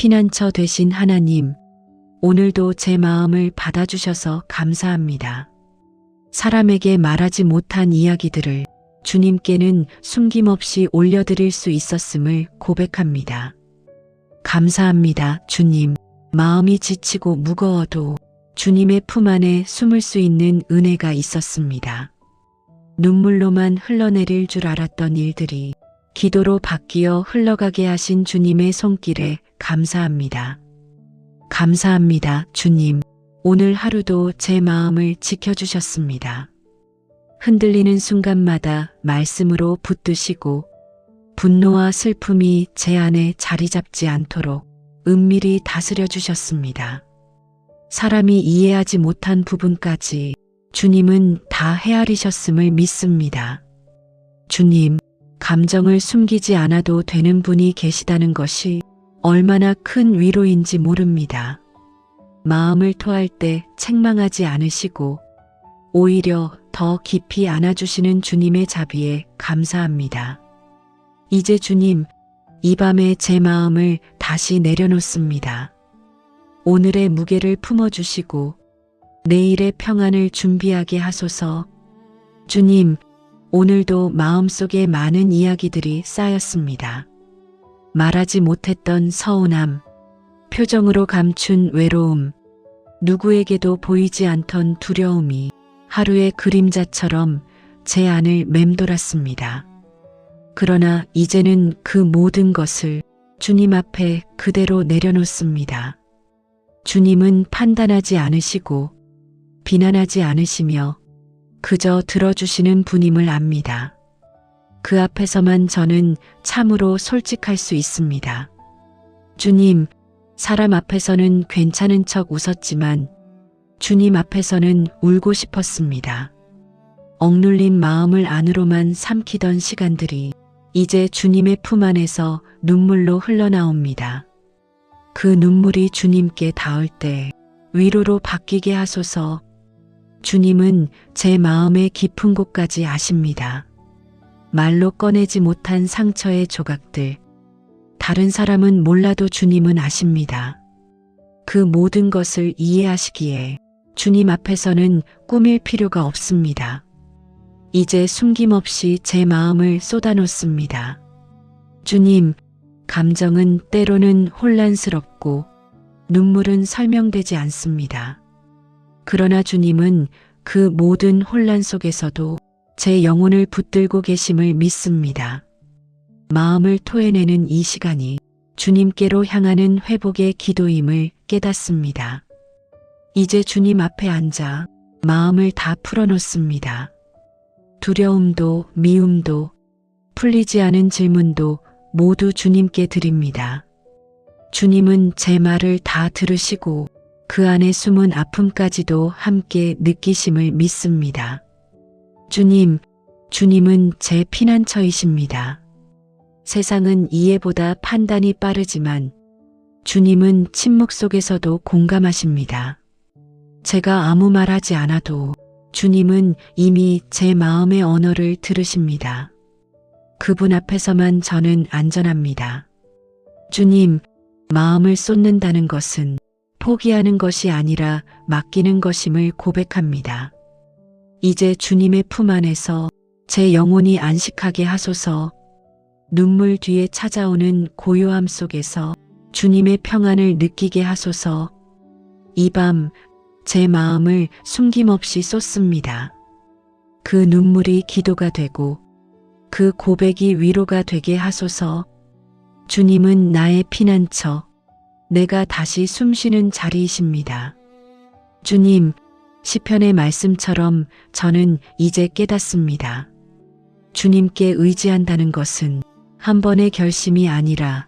피난처 되신 하나님, 오늘도 제 마음을 받아주셔서 감사합니다. 사람에게 말하지 못한 이야기들을 주님께는 숨김없이 올려드릴 수 있었음을 고백합니다. 감사합니다, 주님. 마음이 지치고 무거워도 주님의 품 안에 숨을 수 있는 은혜가 있었습니다. 눈물로만 흘러내릴 줄 알았던 일들이 기도로 바뀌어 흘러가게 하신 주님의 손길에 감사합니다. 감사합니다, 주님. 오늘 하루도 제 마음을 지켜주셨습니다. 흔들리는 순간마다 말씀으로 붙드시고 분노와 슬픔이 제 안에 자리 잡지 않도록 은밀히 다스려 주셨습니다. 사람이 이해하지 못한 부분까지 주님은 다 헤아리셨음을 믿습니다. 주님, 감정을 숨기지 않아도 되는 분이 계시다는 것이 얼마나 큰 위로인지 모릅니다. 마음을 토할 때 책망하지 않으시고 오히려 더 깊이 안아주시는 주님의 자비에 감사합니다. 이제 주님, 이 밤에 제 마음을 다시 내려놓습니다. 오늘의 무게를 품어주시고 내일의 평안을 준비하게 하소서. 주님, 오늘도 마음속에 많은 이야기들이 쌓였습니다. 말하지 못했던 서운함, 표정으로 감춘 외로움, 누구에게도 보이지 않던 두려움이 하루의 그림자처럼 제 안을 맴돌았습니다. 그러나 이제는 그 모든 것을 주님 앞에 그대로 내려놓습니다. 주님은 판단하지 않으시고 비난하지 않으시며 그저 들어주시는 분임을 압니다. 그 앞에서만 저는 참으로 솔직할 수 있습니다. 주님, 사람 앞에서는 괜찮은 척 웃었지만 주님 앞에서는 울고 싶었습니다. 억눌린 마음을 안으로만 삼키던 시간들이 이제 주님의 품 안에서 눈물로 흘러나옵니다. 그 눈물이 주님께 닿을 때 위로로 바뀌게 하소서. 주님은 제 마음의 깊은 곳까지 아십니다. 말로 꺼내지 못한 상처의 조각들, 다른 사람은 몰라도 주님은 아십니다. 그 모든 것을 이해하시기에 주님 앞에서는 꾸밀 필요가 없습니다. 이제 숨김없이 제 마음을 쏟아놓습니다. 주님, 감정은 때로는 혼란스럽고 눈물은 설명되지 않습니다. 그러나 주님은 그 모든 혼란 속에서도 제 영혼을 붙들고 계심을 믿습니다. 마음을 토해내는 이 시간이 주님께로 향하는 회복의 기도임을 깨닫습니다. 이제 주님 앞에 앉아 마음을 다 풀어놓습니다. 두려움도 미움도 풀리지 않은 질문도 모두 주님께 드립니다. 주님은 제 말을 다 들으시고 그 안에 숨은 아픔까지도 함께 느끼심을 믿습니다. 주님, 주님은 제 피난처이십니다. 세상은 이해보다 판단이 빠르지만 주님은 침묵 속에서도 공감하십니다. 제가 아무 말 하지 않아도 주님은 이미 제 마음의 언어를 들으십니다. 그분 앞에서만 저는 안전합니다. 주님, 마음을 쏟는다는 것은 포기하는 것이 아니라 맡기는 것임을 고백합니다. 이제 주님의 품 안에서 제 영혼이 안식하게 하소서. 눈물 뒤에 찾아오는 고요함 속에서 주님의 평안을 느끼게 하소서. 이 밤 제 마음을 숨김없이 쏟습니다. 그 눈물이 기도가 되고 그 고백이 위로가 되게 하소서. 주님은 나의 피난처, 내가 다시 숨쉬는 자리이십니다. 주님, 시편의 말씀처럼 저는 이제 깨닫습니다. 주님께 의지한다는 것은 한 번의 결심이 아니라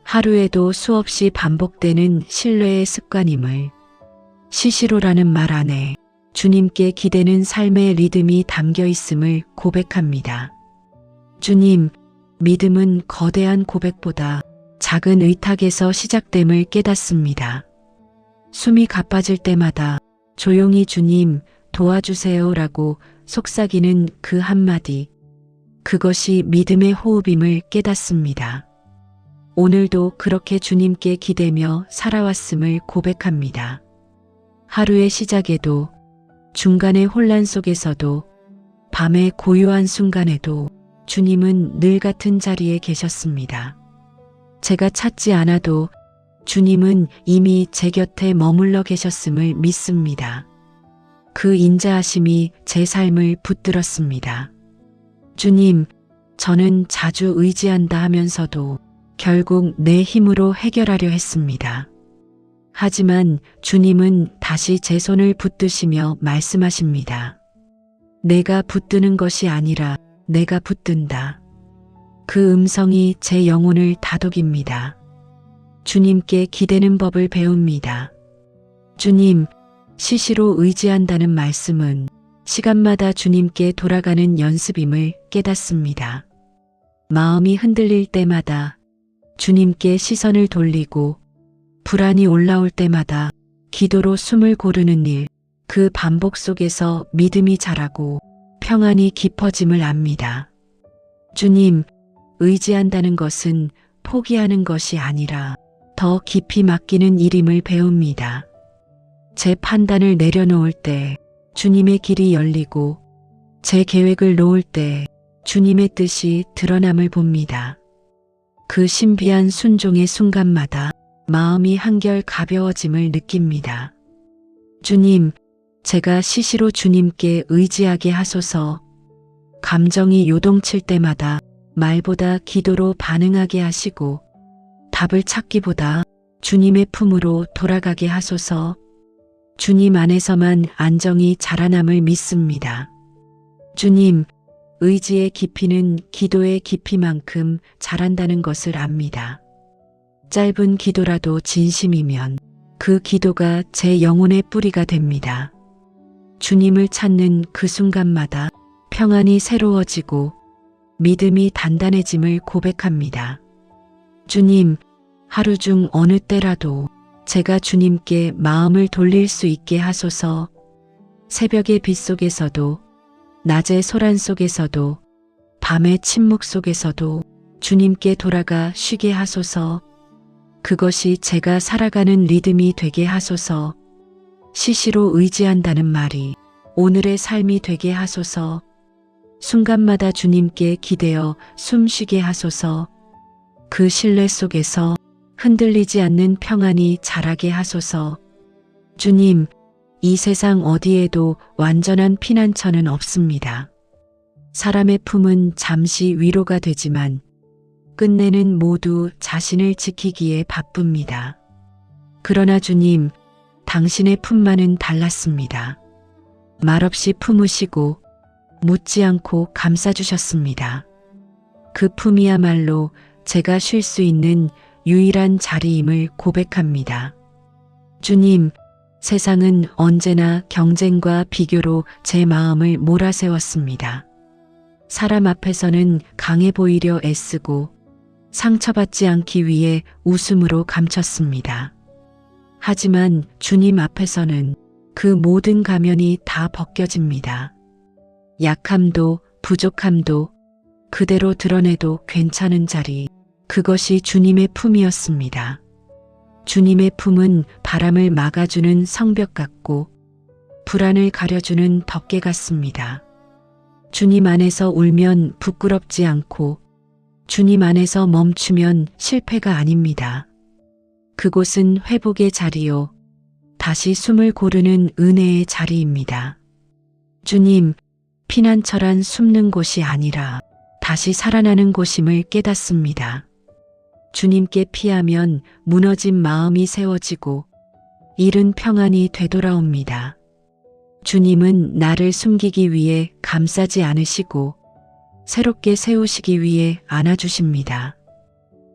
하루에도 수없이 반복되는 신뢰의 습관임을, 시시로라는 말 안에 주님께 기대는 삶의 리듬이 담겨 있음을 고백합니다. 주님, 믿음은 거대한 고백보다 작은 의탁에서 시작됨을 깨닫습니다. 숨이 가빠질 때마다 조용히 주님 도와주세요라고 속삭이는 그 한마디, 그것이 믿음의 호흡임을 깨닫습니다. 오늘도 그렇게 주님께 기대며 살아왔음을 고백합니다. 하루의 시작에도, 중간의 혼란 속에서도, 밤의 고요한 순간에도 주님은 늘 같은 자리에 계셨습니다. 제가 찾지 않아도 주님은 이미 제 곁에 머물러 계셨음을 믿습니다. 그 인자하심이 제 삶을 붙들었습니다. 주님, 저는 자주 의지한다 하면서도 결국 내 힘으로 해결하려 했습니다. 하지만 주님은 다시 제 손을 붙드시며 말씀하십니다. 내가 붙드는 것이 아니라 내가 붙든다. 그 음성이 제 영혼을 다독입니다. 주님께 기대는 법을 배웁니다. 주님, 시시로 의지한다는 말씀은 시간마다 주님께 돌아가는 연습임을 깨닫습니다. 마음이 흔들릴 때마다 주님께 시선을 돌리고 불안이 올라올 때마다 기도로 숨을 고르는 일, 그 반복 속에서 믿음이 자라고 평안이 깊어짐을 압니다. 주님, 의지한다는 것은 포기하는 것이 아니라 더 깊이 맡기는 일임을 배웁니다. 제 판단을 내려놓을 때 주님의 길이 열리고 제 계획을 놓을 때 주님의 뜻이 드러남을 봅니다. 그 신비한 순종의 순간마다 마음이 한결 가벼워짐을 느낍니다. 주님, 제가 시시로 주님께 의지하게 하소서. 감정이 요동칠 때마다 말보다 기도로 반응하게 하시고 답을 찾기보다 주님의 품으로 돌아가게 하소서. 주님 안에서만 안정이 자라남을 믿습니다. 주님, 의지의 깊이는 기도의 깊이만큼 자란다는 것을 압니다. 짧은 기도라도 진심이면 그 기도가 제 영혼의 뿌리가 됩니다. 주님을 찾는 그 순간마다 평안이 새로워지고 믿음이 단단해짐을 고백합니다. 주님, 하루 중 어느 때라도 제가 주님께 마음을 돌릴 수 있게 하소서. 새벽의 빛 속에서도, 낮의 소란 속에서도, 밤의 침묵 속에서도 주님께 돌아가 쉬게 하소서. 그것이 제가 살아가는 리듬이 되게 하소서. 시시로 의지한다는 말이 오늘의 삶이 되게 하소서. 순간마다 주님께 기대어 숨쉬게 하소서. 그 신뢰 속에서 흔들리지 않는 평안이 자라게 하소서. 주님, 이 세상 어디에도 완전한 피난처는 없습니다. 사람의 품은 잠시 위로가 되지만 끝내는 모두 자신을 지키기에 바쁩니다. 그러나 주님, 당신의 품만은 달랐습니다. 말없이 품으시고 묻지 않고 감싸주셨습니다. 그 품이야말로 제가 쉴 수 있는 유일한 자리임을 고백합니다. 주님, 세상은 언제나 경쟁과 비교로 제 마음을 몰아세웠습니다. 사람 앞에서는 강해 보이려 애쓰고 상처받지 않기 위해 웃음으로 감췄습니다. 하지만 주님 앞에서는 그 모든 가면이 다 벗겨집니다. 약함도 부족함도 그대로 드러내도 괜찮은 자리, 그것이 주님의 품이었습니다. 주님의 품은 바람을 막아주는 성벽 같고 불안을 가려주는 덮개 같습니다. 주님 안에서 울면 부끄럽지 않고 주님 안에서 멈추면 실패가 아닙니다. 그곳은 회복의 자리요, 다시 숨을 고르는 은혜의 자리입니다. 주님, 피난처란 숨는 곳이 아니라 다시 살아나는 곳임을 깨닫습니다. 주님께 피하면 무너진 마음이 세워지고 잃은 평안이 되돌아옵니다. 주님은 나를 숨기기 위해 감싸지 않으시고 새롭게 세우시기 위해 안아주십니다.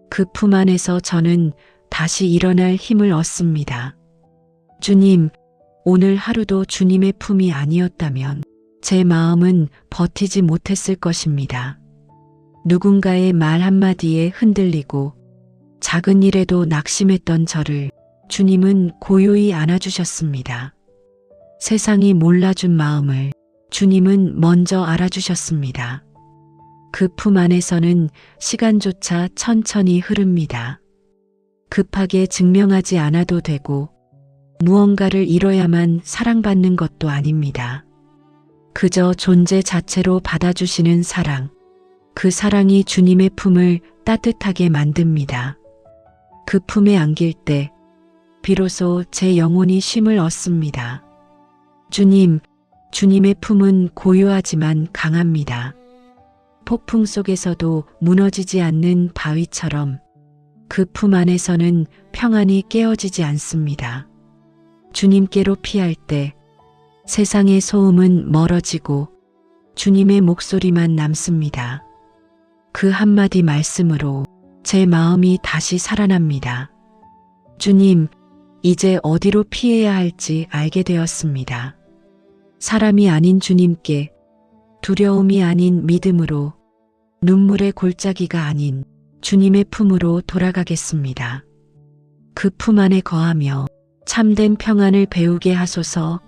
그 품 안에서 저는 다시 일어날 힘을 얻습니다. 주님, 오늘 하루도 주님의 품이 아니었다면 제 마음은 버티지 못했을 것입니다. 누군가의 말 한마디에 흔들리고 작은 일에도 낙심했던 저를 주님은 고요히 안아주셨습니다. 세상이 몰라준 마음을 주님은 먼저 알아주셨습니다. 그 품 안에서는 시간조차 천천히 흐릅니다. 급하게 증명하지 않아도 되고 무언가를 이뤄야만 사랑받는 것도 아닙니다. 그저 존재 자체로 받아주시는 사랑, 그 사랑이 주님의 품을 따뜻하게 만듭니다. 그 품에 안길 때 비로소 제 영혼이 쉼을 얻습니다. 주님의 품은 고요하지만 강합니다. 폭풍 속에서도 무너지지 않는 바위처럼 그 품 안에서는 평안이 깨어지지 않습니다. 주님께로 피할 때 세상의 소음은 멀어지고 주님의 목소리만 남습니다. 그 한마디 말씀으로 제 마음이 다시 살아납니다. 주님, 이제 어디로 피해야 할지 알게 되었습니다. 사람이 아닌 주님께, 두려움이 아닌 믿음으로, 눈물의 골짜기가 아닌 주님의 품으로 돌아가겠습니다. 그 품 안에 거하며 참된 평안을 배우게 하소서.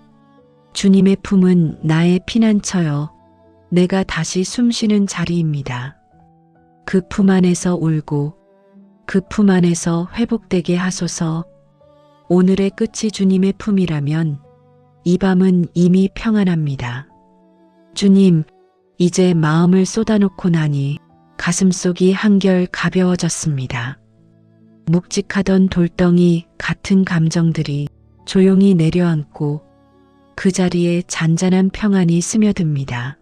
주님의 품은 나의 피난처여 내가 다시 숨쉬는 자리입니다. 그 품 안에서 울고 그 품 안에서 회복되게 하소서. 오늘의 끝이 주님의 품이라면 이 밤은 이미 평안합니다. 주님, 이제 마음을 쏟아놓고 나니 가슴속이 한결 가벼워졌습니다. 묵직하던 돌덩이 같은 감정들이 조용히 내려앉고 그 자리에 잔잔한 평안이 스며듭니다.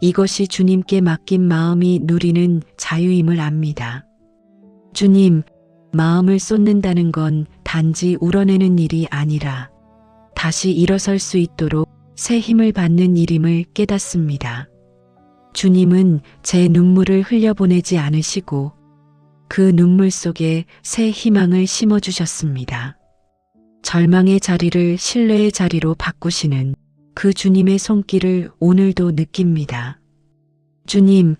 이것이 주님께 맡긴 마음이 누리는 자유임을 압니다. 주님, 마음을 쏟는다는 건 단지 우러내는 일이 아니라 다시 일어설 수 있도록 새 힘을 받는 일임을 깨닫습니다. 주님은 제 눈물을 흘려보내지 않으시고 그 눈물 속에 새 희망을 심어주셨습니다. 절망의 자리를 신뢰의 자리로 바꾸시는 그 주님의 손길을 오늘도 느낍니다. 주님,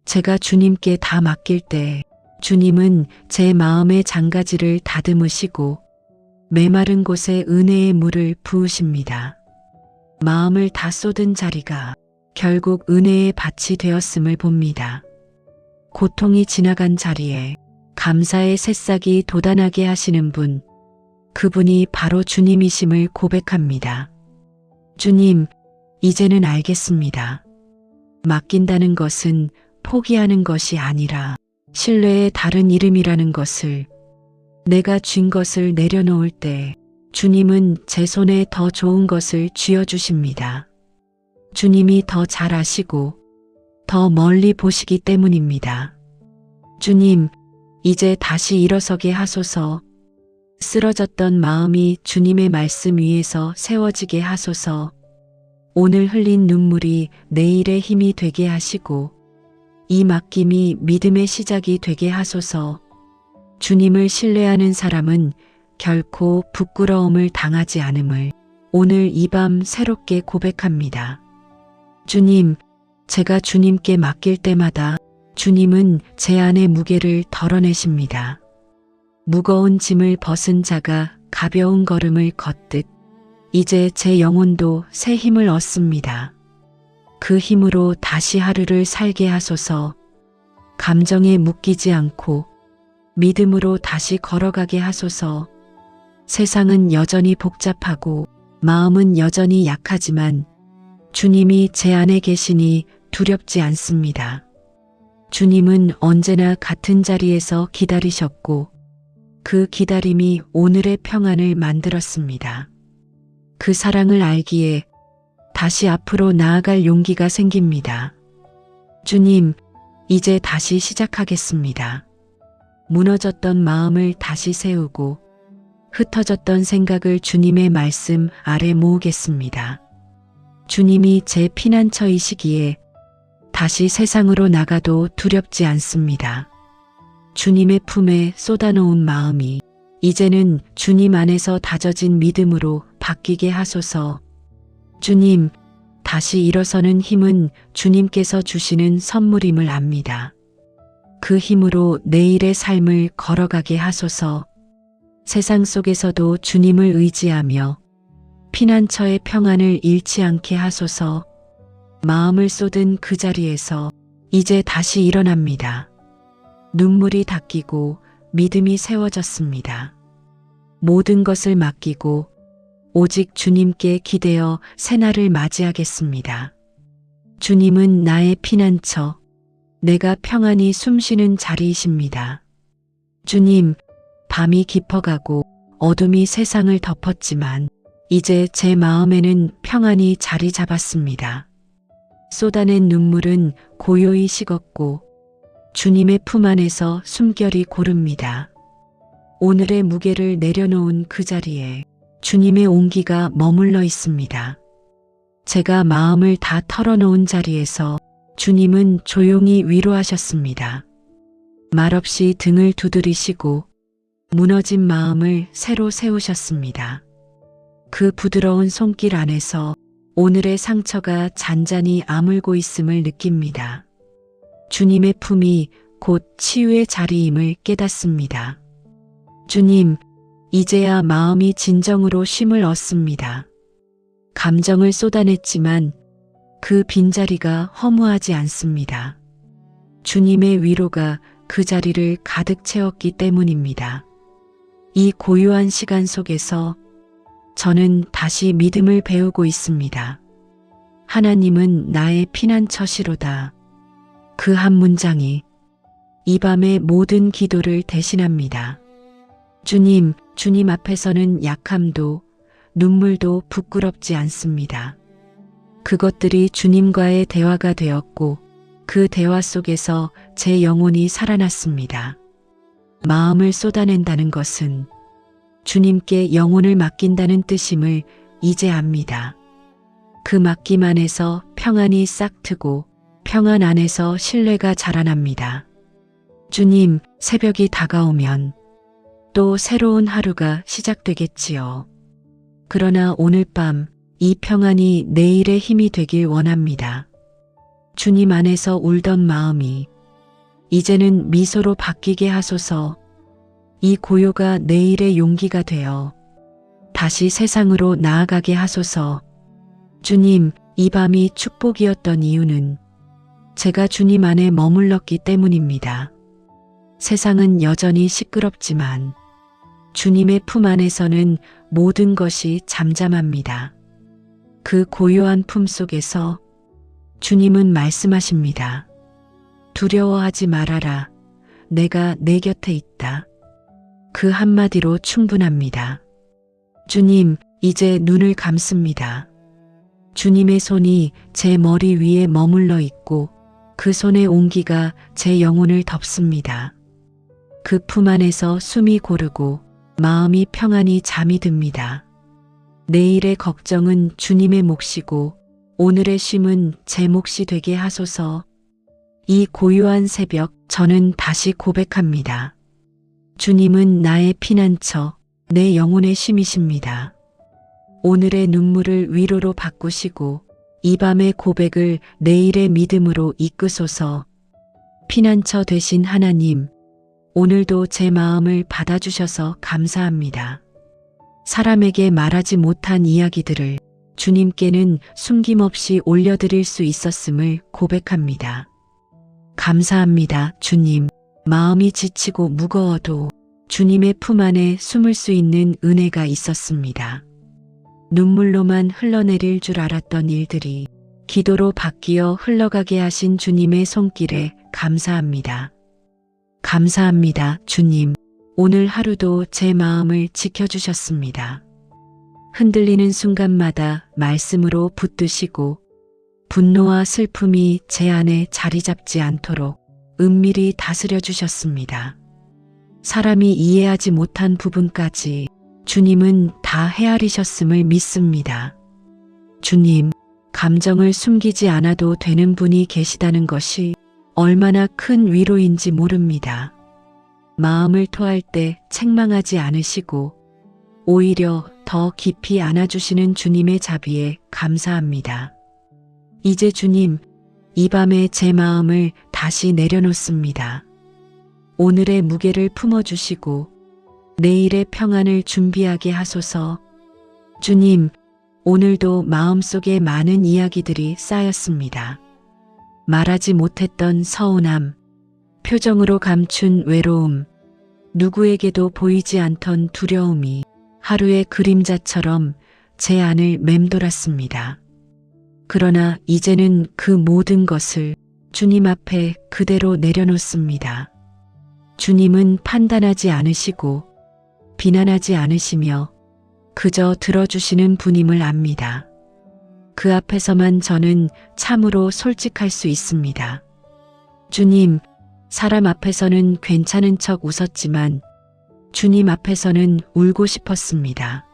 제가 주님께 다 맡길 때 주님은 제 마음의 장가지를 다듬으시고 메마른 곳에 은혜의 물을 부으십니다. 마음을 다 쏟은 자리가 결국 은혜의 밭이 되었음을 봅니다. 고통이 지나간 자리에 감사의 새싹이 돋아나게 하시는 분, 그분이 바로 주님이심을 고백합니다. 주님, 이제는 알겠습니다. 맡긴다는 것은 포기하는 것이 아니라 신뢰의 다른 이름이라는 것을, 내가 쥔 것을 내려놓을 때 주님은 제 손에 더 좋은 것을 쥐어주십니다. 주님이 더 잘 아시고 더 멀리 보시기 때문입니다. 주님, 이제 다시 일어서게 하소서. 쓰러졌던 마음이 주님의 말씀 위에서 세워지게 하소서. 오늘 흘린 눈물이 내일의 힘이 되게 하시고 이 맡김이 믿음의 시작이 되게 하소서. 주님을 신뢰하는 사람은 결코 부끄러움을 당하지 않음을 오늘 이 밤 새롭게 고백합니다. 주님, 제가 주님께 맡길 때마다 주님은 제 안의 무게를 덜어내십니다. 무거운 짐을 벗은 자가 가벼운 걸음을 걷듯 이제 제 영혼도 새 힘을 얻습니다. 그 힘으로 다시 하루를 살게 하소서. 감정에 묶이지 않고 믿음으로 다시 걸어가게 하소서. 세상은 여전히 복잡하고 마음은 여전히 약하지만 주님이 제 안에 계시니 두렵지 않습니다. 주님은 언제나 같은 자리에서 기다리셨고 그 기다림이 오늘의 평안을 만들었습니다. 그 사랑을 알기에 다시 앞으로 나아갈 용기가 생깁니다. 주님, 이제 다시 시작하겠습니다. 무너졌던 마음을 다시 세우고 흩어졌던 생각을 주님의 말씀 아래 모으겠습니다. 주님이 제 피난처이시기에 다시 세상으로 나가도 두렵지 않습니다. 주님의 품에 쏟아놓은 마음이 이제는 주님 안에서 다져진 믿음으로 바뀌게 하소서. 주님, 다시 일어서는 힘은 주님께서 주시는 선물임을 압니다. 그 힘으로 내일의 삶을 걸어가게 하소서. 세상 속에서도 주님을 의지하며 피난처의 평안을 잃지 않게 하소서. 마음을 쏟은 그 자리에서 이제 다시 일어납니다. 눈물이 닦이고 믿음이 세워졌습니다. 모든 것을 맡기고 오직 주님께 기대어 새날을 맞이하겠습니다. 주님은 나의 피난처, 내가 평안히 숨쉬는 자리이십니다. 주님, 밤이 깊어가고 어둠이 세상을 덮었지만 이제 제 마음에는 평안이 자리 잡았습니다. 쏟아낸 눈물은 고요히 식었고 주님의 품 안에서 숨결이 고릅니다. 오늘의 무게를 내려놓은 그 자리에 주님의 온기가 머물러 있습니다. 제가 마음을 다 털어놓은 자리에서 주님은 조용히 위로하셨습니다. 말없이 등을 두드리시고 무너진 마음을 새로 세우셨습니다. 그 부드러운 손길 안에서 오늘의 상처가 잔잔히 아물고 있음을 느낍니다. 주님의 품이 곧 치유의 자리임을 깨닫습니다. 주님, 이제야 마음이 진정으로 쉼을 얻습니다. 감정을 쏟아냈지만 그 빈자리가 허무하지 않습니다. 주님의 위로가 그 자리를 가득 채웠기 때문입니다. 이 고요한 시간 속에서 저는 다시 믿음을 배우고 있습니다. 하나님은 나의 피난처시로다. 그 한 문장이 이 밤의 모든 기도를 대신합니다. 주님 앞에서는 약함도 눈물도 부끄럽지 않습니다. 그것들이 주님과의 대화가 되었고 그 대화 속에서 제 영혼이 살아났습니다. 마음을 쏟아낸다는 것은 주님께 영혼을 맡긴다는 뜻임을 이제 압니다. 그 맡김 안에서 평안이 싹트고 평안 안에서 신뢰가 자라납니다. 주님, 새벽이 다가오면 또 새로운 하루가 시작되겠지요. 그러나 오늘 밤 이 평안이 내일의 힘이 되길 원합니다. 주님 안에서 울던 마음이 이제는 미소로 바뀌게 하소서. 이 고요가 내일의 용기가 되어 다시 세상으로 나아가게 하소서. 주님, 이 밤이 축복이었던 이유는 제가 주님 안에 머물렀기 때문입니다. 세상은 여전히 시끄럽지만 주님의 품 안에서는 모든 것이 잠잠합니다. 그 고요한 품 속에서 주님은 말씀하십니다. 두려워하지 말아라. 내가 내 곁에 있다. 그 한마디로 충분합니다. 주님, 이제 눈을 감습니다. 주님의 손이 제 머리 위에 머물러 있고 그 손의 온기가 제 영혼을 덮습니다. 그 품 안에서 숨이 고르고 마음이 평안히 잠이 듭니다. 내일의 걱정은 주님의 몫이고 오늘의 쉼은 제 몫이 되게 하소서. 이 고요한 새벽 저는 다시 고백합니다. 주님은 나의 피난처, 내 영혼의 쉼이십니다. 오늘의 눈물을 위로로 바꾸시고 이 밤의 고백을 내일의 믿음으로 이끄소서. 피난처 되신 하나님, 오늘도 제 마음을 받아주셔서 감사합니다. 사람에게 말하지 못한 이야기들을 주님께는 숨김없이 올려드릴 수 있었음을 고백합니다. 감사합니다, 주님. 마음이 지치고 무거워도 주님의 품 안에 숨을 수 있는 은혜가 있었습니다. 눈물로만 흘러내릴 줄 알았던 일들이 기도로 바뀌어 흘러가게 하신 주님의 손길에 감사합니다. 감사합니다, 주님. 오늘 하루도 제 마음을 지켜주셨습니다. 흔들리는 순간마다 말씀으로 붙드시고 분노와 슬픔이 제 안에 자리 잡지 않도록 은밀히 다스려 주셨습니다. 사람이 이해하지 못한 부분까지 주님은 다 헤아리셨음을 믿습니다. 주님, 감정을 숨기지 않아도 되는 분이 계시다는 것이 얼마나 큰 위로인지 모릅니다. 마음을 토할 때 책망하지 않으시고 오히려 더 깊이 안아주시는 주님의 자비에 감사합니다. 이제 주님, 이 밤에 제 마음을 다시 내려놓습니다. 오늘의 무게를 품어주시고 내일의 평안을 준비하게 하소서. 주님, 오늘도 마음속에 많은 이야기들이 쌓였습니다. 말하지 못했던 서운함, 표정으로 감춘 외로움, 누구에게도 보이지 않던 두려움이 하루의 그림자처럼 제 안을 맴돌았습니다. 그러나 이제는 그 모든 것을 주님 앞에 그대로 내려놓습니다. 주님은 판단하지 않으시고 비난하지 않으시며 그저 들어주시는 분임을 압니다. 그 앞에서만 저는 참으로 솔직할 수 있습니다. 주님, 사람 앞에서는 괜찮은 척 웃었지만 주님 앞에서는 울고 싶었습니다.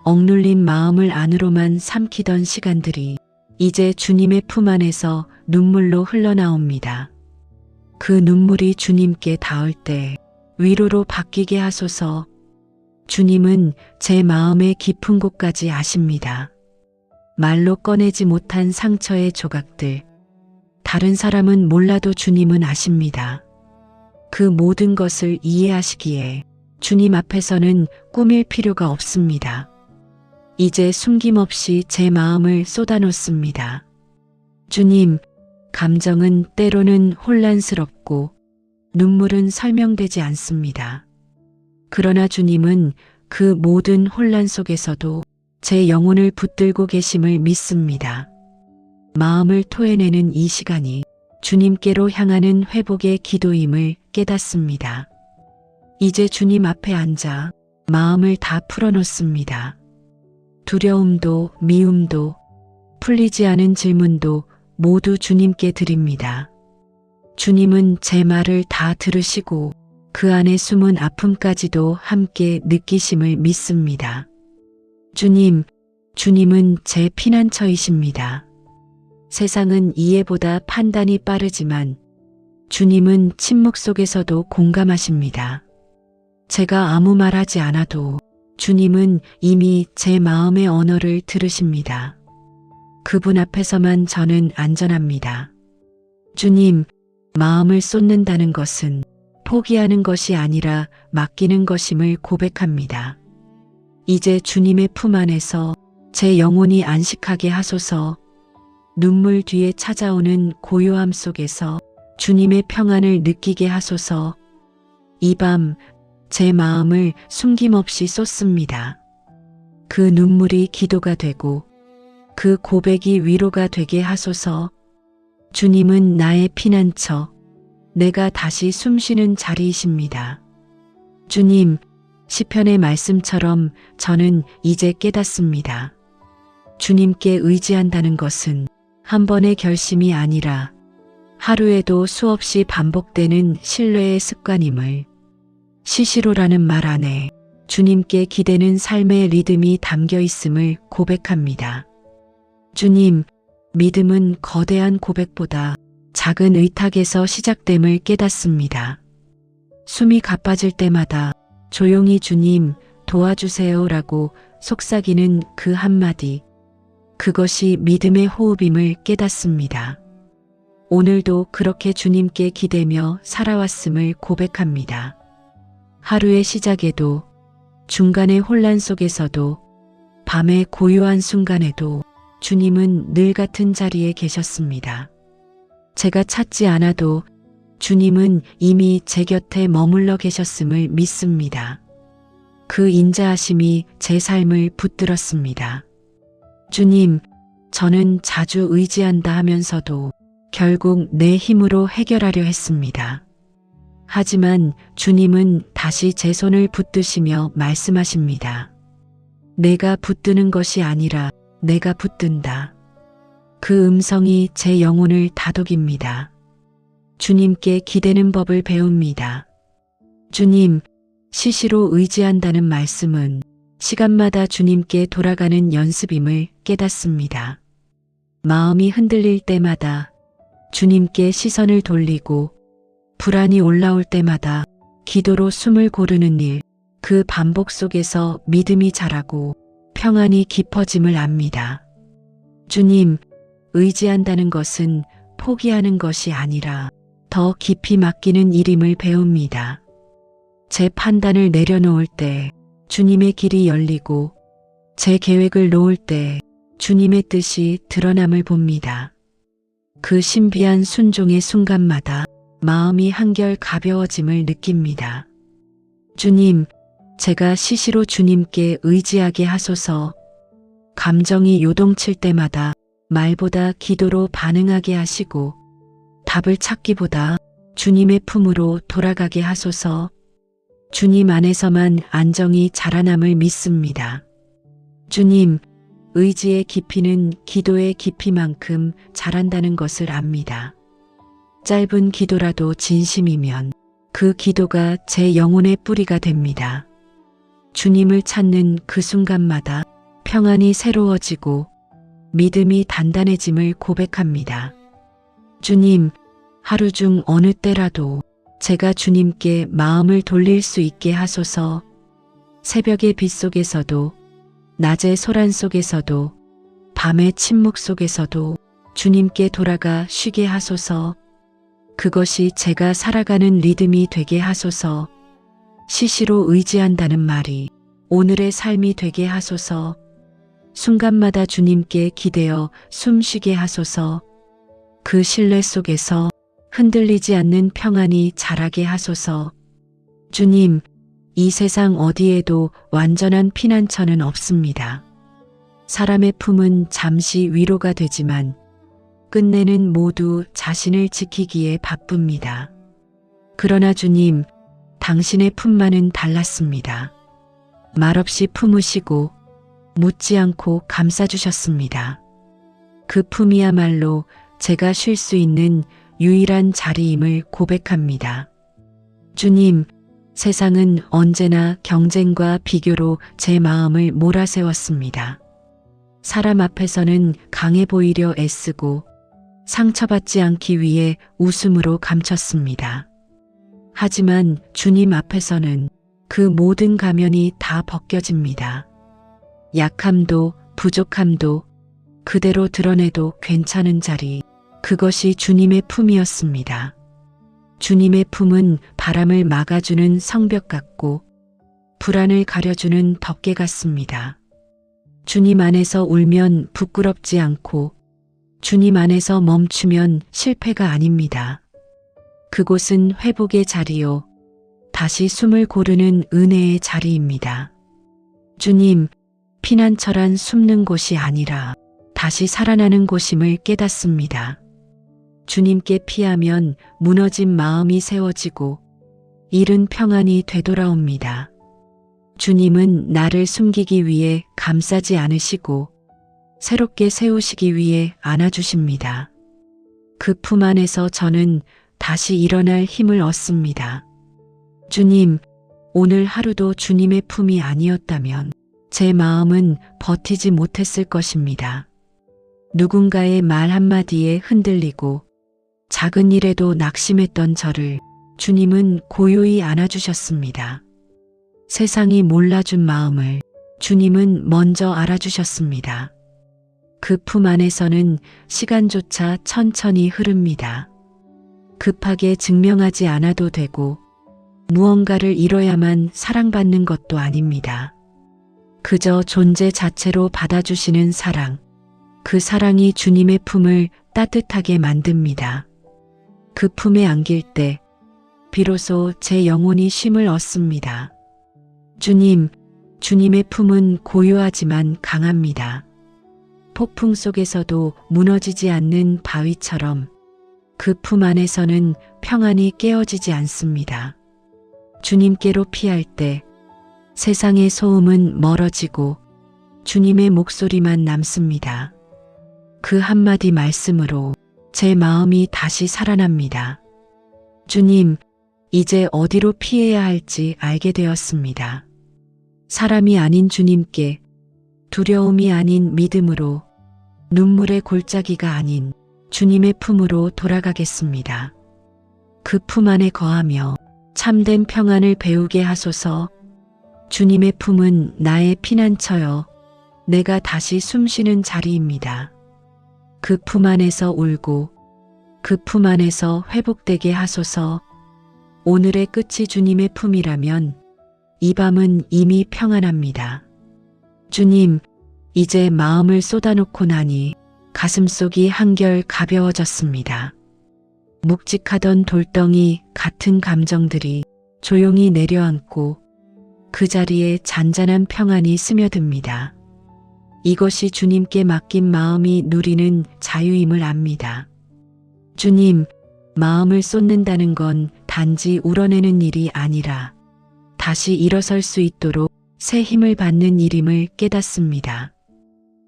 억눌린 마음을 안으로만 삼키던 시간들이 이제 주님의 품 안에서 눈물로 흘러나옵니다. 그 눈물이 주님께 닿을 때 위로로 바뀌게 하소서. 주님은 제 마음의 깊은 곳까지 아십니다. 말로 꺼내지 못한 상처의 조각들, 다른 사람은 몰라도 주님은 아십니다. 그 모든 것을 이해하시기에 주님 앞에서는 꾸밀 필요가 없습니다. 이제 숨김없이 제 마음을 쏟아놓습니다. 주님, 감정은 때로는 혼란스럽고 눈물은 설명되지 않습니다. 그러나 주님은 그 모든 혼란 속에서도 제 영혼을 붙들고 계심을 믿습니다. 마음을 토해내는 이 시간이 주님께로 향하는 회복의 기도임을 깨닫습니다. 이제 주님 앞에 앉아 마음을 다 풀어놓습니다. 두려움도 미움도 풀리지 않은 질문도 모두 주님께 드립니다. 주님은 제 말을 다 들으시고 그 안에 숨은 아픔까지도 함께 느끼심을 믿습니다. 주님은 제 피난처이십니다. 세상은 이해보다 판단이 빠르지만 주님은 침묵 속에서도 공감하십니다. 제가 아무 말 하지 않아도 주님은 이미 제 마음의 언어를 들으십니다. 그분 앞에서만 저는 안전합니다. 주님, 마음을 쏟는다는 것은 포기하는 것이 아니라 맡기는 것임을 고백합니다. 이제 주님의 품 안에서 제 영혼이 안식하게 하소서. 눈물 뒤에 찾아오는 고요함 속에서 주님의 평안을 느끼게 하소서. 이 밤 제 마음을 숨김없이 쏟습니다. 그 눈물이 기도가 되고 그 고백이 위로가 되게 하소서. 주님은 나의 피난처, 내가 다시 숨쉬는 자리이십니다. 주님, 시편의 말씀처럼 저는 이제 깨닫습니다. 주님께 의지한다는 것은 한 번의 결심이 아니라 하루에도 수없이 반복되는 신뢰의 습관임을, 시시로라는 말 안에 주님께 기대는 삶의 리듬이 담겨 있음을 고백합니다. 주님, 믿음은 거대한 고백보다 작은 의탁에서 시작됨을 깨닫습니다. 숨이 가빠질 때마다 조용히 주님 도와주세요라고 속삭이는 그 한마디, 그것이 믿음의 호흡임을 깨닫습니다. 오늘도 그렇게 주님께 기대며 살아왔음을 고백합니다. 하루의 시작에도, 중간의 혼란 속에서도, 밤의 고요한 순간에도 주님은 늘 같은 자리에 계셨습니다. 제가 찾지 않아도 주님은 이미 제 곁에 머물러 계셨음을 믿습니다. 그 인자하심이 제 삶을 붙들었습니다. 주님, 저는 자주 의지한다 하면서도 결국 내 힘으로 해결하려 했습니다. 하지만 주님은 다시 제 손을 붙드시며 말씀하십니다. 내가 붙드는 것이 아니라 내가 붙든다. 그 음성이 제 영혼을 다독입니다. 주님께 기대는 법을 배웁니다. 주님, 시시로 의지한다는 말씀은 시간마다 주님께 돌아가는 연습임을 깨닫습니다. 마음이 흔들릴 때마다 주님께 시선을 돌리고 불안이 올라올 때마다 기도로 숨을 고르는 일, 그 반복 속에서 믿음이 자라고 평안이 깊어짐을 압니다. 주님, 의지한다는 것은 포기하는 것이 아니라 더 깊이 맡기는 일임을 배웁니다. 제 판단을 내려놓을 때 주님의 길이 열리고 제 계획을 놓을 때 주님의 뜻이 드러남을 봅니다. 그 신비한 순종의 순간마다 마음이 한결 가벼워짐을 느낍니다. 주님, 제가 시시로 주님께 의지하게 하소서. 감정이 요동칠 때마다 말보다 기도로 반응하게 하시고 답을 찾기보다 주님의 품으로 돌아가게 하소서. 주님 안에서만 안정이 자라남을 믿습니다. 주님, 의지의 깊이는 기도의 깊이만큼 자란다는 것을 압니다. 짧은 기도라도 진심이면 그 기도가 제 영혼의 뿌리가 됩니다. 주님을 찾는 그 순간마다 평안이 새로워지고 믿음이 단단해짐을 고백합니다. 주님, 하루 중 어느 때라도 제가 주님께 마음을 돌릴 수 있게 하소서. 새벽의 빛 속에서도, 낮의 소란 속에서도, 밤의 침묵 속에서도 주님께 돌아가 쉬게 하소서. 그것이 제가 살아가는 리듬이 되게 하소서. 시시로 의지한다는 말이 오늘의 삶이 되게 하소서. 순간마다 주님께 기대어 숨쉬게 하소서. 그 신뢰 속에서 흔들리지 않는 평안이 자라게 하소서. 주님, 이 세상 어디에도 완전한 피난처는 없습니다. 사람의 품은 잠시 위로가 되지만 끝내는 모두 자신을 지키기에 바쁩니다. 그러나 주님, 당신의 품만은 달랐습니다. 말없이 품으시고 묻지 않고 감싸주셨습니다. 그 품이야말로 제가 쉴 수 있는 유일한 자리임을 고백합니다. 주님, 세상은 언제나 경쟁과 비교로 제 마음을 몰아세웠습니다. 사람 앞에서는 강해 보이려 애쓰고 상처받지 않기 위해 웃음으로 감췄습니다. 하지만 주님 앞에서는 그 모든 가면이 다 벗겨집니다. 약함도 부족함도 그대로 드러내도 괜찮은 자리, 그것이 주님의 품이었습니다. 주님의 품은 바람을 막아주는 성벽 같고 불안을 가려주는 덮개 같습니다. 주님 안에서 울면 부끄럽지 않고 주님 안에서 멈추면 실패가 아닙니다. 그곳은 회복의 자리요, 다시 숨을 고르는 은혜의 자리입니다. 주님, 피난처란 숨는 곳이 아니라 다시 살아나는 곳임을 깨닫습니다. 주님께 피하면 무너진 마음이 세워지고 잃은 평안이 되돌아옵니다. 주님은 나를 숨기기 위해 감싸지 않으시고 새롭게 세우시기 위해 안아주십니다. 그 품 안에서 저는 다시 일어날 힘을 얻습니다. 주님, 오늘 하루도 주님의 품이 아니었다면 제 마음은 버티지 못했을 것입니다. 누군가의 말 한마디에 흔들리고 작은 일에도 낙심했던 저를 주님은 고요히 안아주셨습니다. 세상이 몰라준 마음을 주님은 먼저 알아주셨습니다. 그 품 안에서는 시간조차 천천히 흐릅니다. 급하게 증명하지 않아도 되고 무언가를 이뤄야만 사랑받는 것도 아닙니다. 그저 존재 자체로 받아주시는 사랑, 그 사랑이 주님의 품을 따뜻하게 만듭니다. 그 품에 안길 때 비로소 제 영혼이 쉼을 얻습니다. 주님, 주님의 품은 고요하지만 강합니다. 폭풍 속에서도 무너지지 않는 바위처럼 그 품 안에서는 평안이 깨어지지 않습니다. 주님께로 피할 때 세상의 소음은 멀어지고 주님의 목소리만 남습니다. 그 한마디 말씀으로 제 마음이 다시 살아납니다. 주님, 이제 어디로 피해야 할지 알게 되었습니다. 사람이 아닌 주님께, 두려움이 아닌 믿음으로, 눈물의 골짜기가 아닌 주님의 품으로 돌아가겠습니다. 그 품 안에 거하며 참된 평안을 배우게 하소서. 주님의 품은 나의 피난처여, 내가 다시 숨쉬는 자리입니다. 그 품 안에서 울고 그 품 안에서 회복되게 하소서. 오늘의 끝이 주님의 품이라면 이 밤은 이미 평안합니다. 주님, 이제 마음을 쏟아놓고 나니 가슴속이 한결 가벼워졌습니다. 묵직하던 돌덩이 같은 감정들이 조용히 내려앉고 그 자리에 잔잔한 평안이 스며듭니다. 이것이 주님께 맡긴 마음이 누리는 자유임을 압니다. 주님, 마음을 쏟는다는 건 단지 우러내는 일이 아니라 다시 일어설 수 있도록 새 힘을 받는 일임을 깨닫습니다.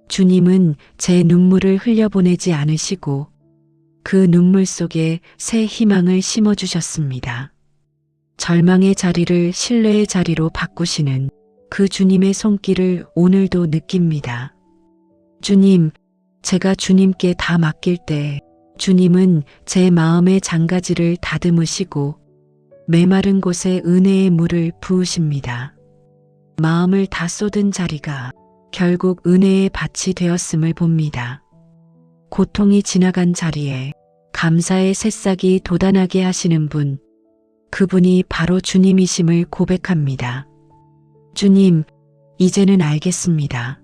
주님은 제 눈물을 흘려보내지 않으시고 그 눈물 속에 새 희망을 심어주셨습니다. 절망의 자리를 신뢰의 자리로 바꾸시는 그 주님의 손길을 오늘도 느낍니다. 주님, 제가 주님께 다 맡길 때 주님은 제 마음의 장가지를 다듬으시고 메마른 곳에 은혜의 물을 부으십니다. 마음을 다 쏟은 자리가 결국 은혜의 밭이 되었음을 봅니다. 고통이 지나간 자리에 감사의 새싹이 돋아나게 하시는 분, 그분이 바로 주님이심을 고백합니다. 주님, 이제는 알겠습니다.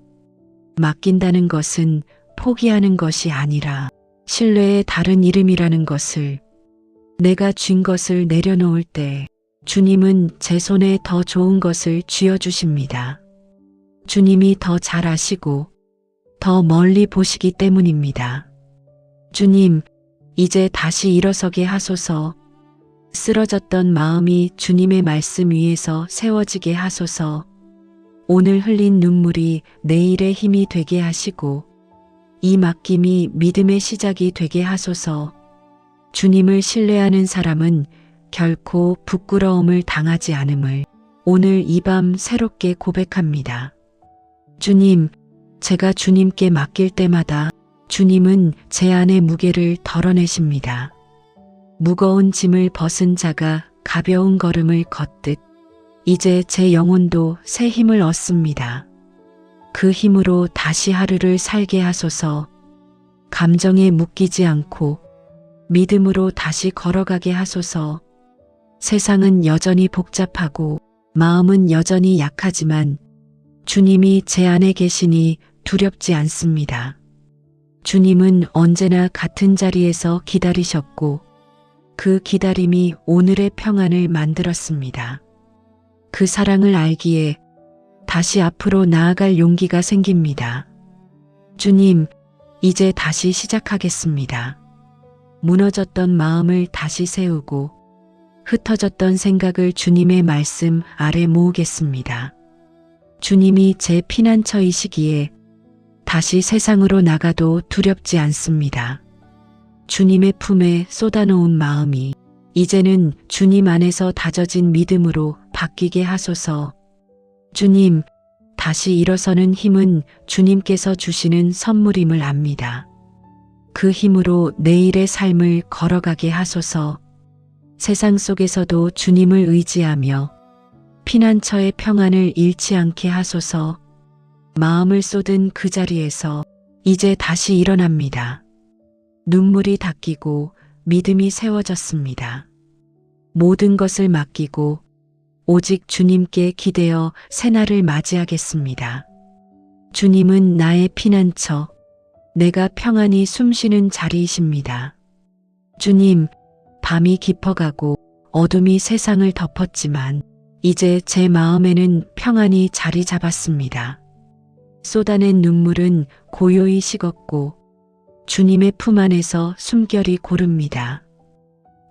맡긴다는 것은 포기하는 것이 아니라 신뢰의 다른 이름이라는 것을. 내가 쥔 것을 내려놓을 때 주님은 제 손에 더 좋은 것을 쥐어주십니다. 주님이 더 잘 아시고 더 멀리 보시기 때문입니다. 주님, 이제 다시 일어서게 하소서. 쓰러졌던 마음이 주님의 말씀 위에서 세워지게 하소서. 오늘 흘린 눈물이 내일의 힘이 되게 하시고 이 맡김이 믿음의 시작이 되게 하소서. 주님을 신뢰하는 사람은 결코 부끄러움을 당하지 않음을 오늘 이 밤 새롭게 고백합니다. 주님, 제가 주님께 맡길 때마다 주님은 제 안의 무게를 덜어내십니다. 무거운 짐을 벗은 자가 가벼운 걸음을 걷듯 이제 제 영혼도 새 힘을 얻습니다. 그 힘으로 다시 하루를 살게 하소서. 감정에 묶이지 않고 믿음으로 다시 걸어가게 하소서. 세상은 여전히 복잡하고 마음은 여전히 약하지만 주님이 제 안에 계시니 두렵지 않습니다. 주님은 언제나 같은 자리에서 기다리셨고 그 기다림이 오늘의 평안을 만들었습니다. 그 사랑을 알기에 다시 앞으로 나아갈 용기가 생깁니다. 주님, 이제 다시 시작하겠습니다. 무너졌던 마음을 다시 세우고 흩어졌던 생각을 주님의 말씀 아래 모으겠습니다. 주님이 제 피난처이시기에 다시 세상으로 나가도 두렵지 않습니다. 주님의 품에 쏟아놓은 마음이 이제는 주님 안에서 다져진 믿음으로 바뀌게 하소서. 주님, 다시 일어서는 힘은 주님께서 주시는 선물임을 압니다. 그 힘으로 내일의 삶을 걸어가게 하소서. 세상 속에서도 주님을 의지하며 피난처의 평안을 잃지 않게 하소서. 마음을 쏟은 그 자리에서 이제 다시 일어납니다. 눈물이 닦이고 믿음이 세워졌습니다. 모든 것을 맡기고 오직 주님께 기대어 새날을 맞이하겠습니다. 주님은 나의 피난처, 내가 평안히 숨쉬는 자리이십니다. 주님, 밤이 깊어가고 어둠이 세상을 덮었지만 이제 제 마음에는 평안이 자리 잡았습니다. 쏟아낸 눈물은 고요히 식었고 주님의 품 안에서 숨결이 고릅니다.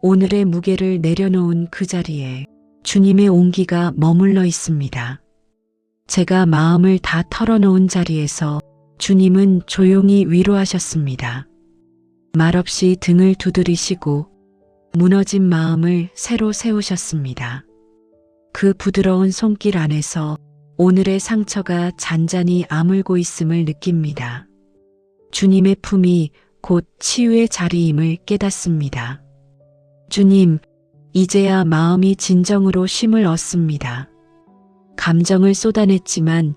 오늘의 무게를 내려놓은 그 자리에 주님의 온기가 머물러 있습니다. 제가 마음을 다 털어놓은 자리에서 주님은 조용히 위로하셨습니다. 말없이 등을 두드리시고 무너진 마음을 새로 세우셨습니다. 그 부드러운 손길 안에서 오늘의 상처가 잔잔히 아물고 있음을 느낍니다. 주님의 품이 곧 치유의 자리임을 깨닫습니다. 주님, 이제야 마음이 진정으로 쉼을 얻습니다. 감정을 쏟아냈지만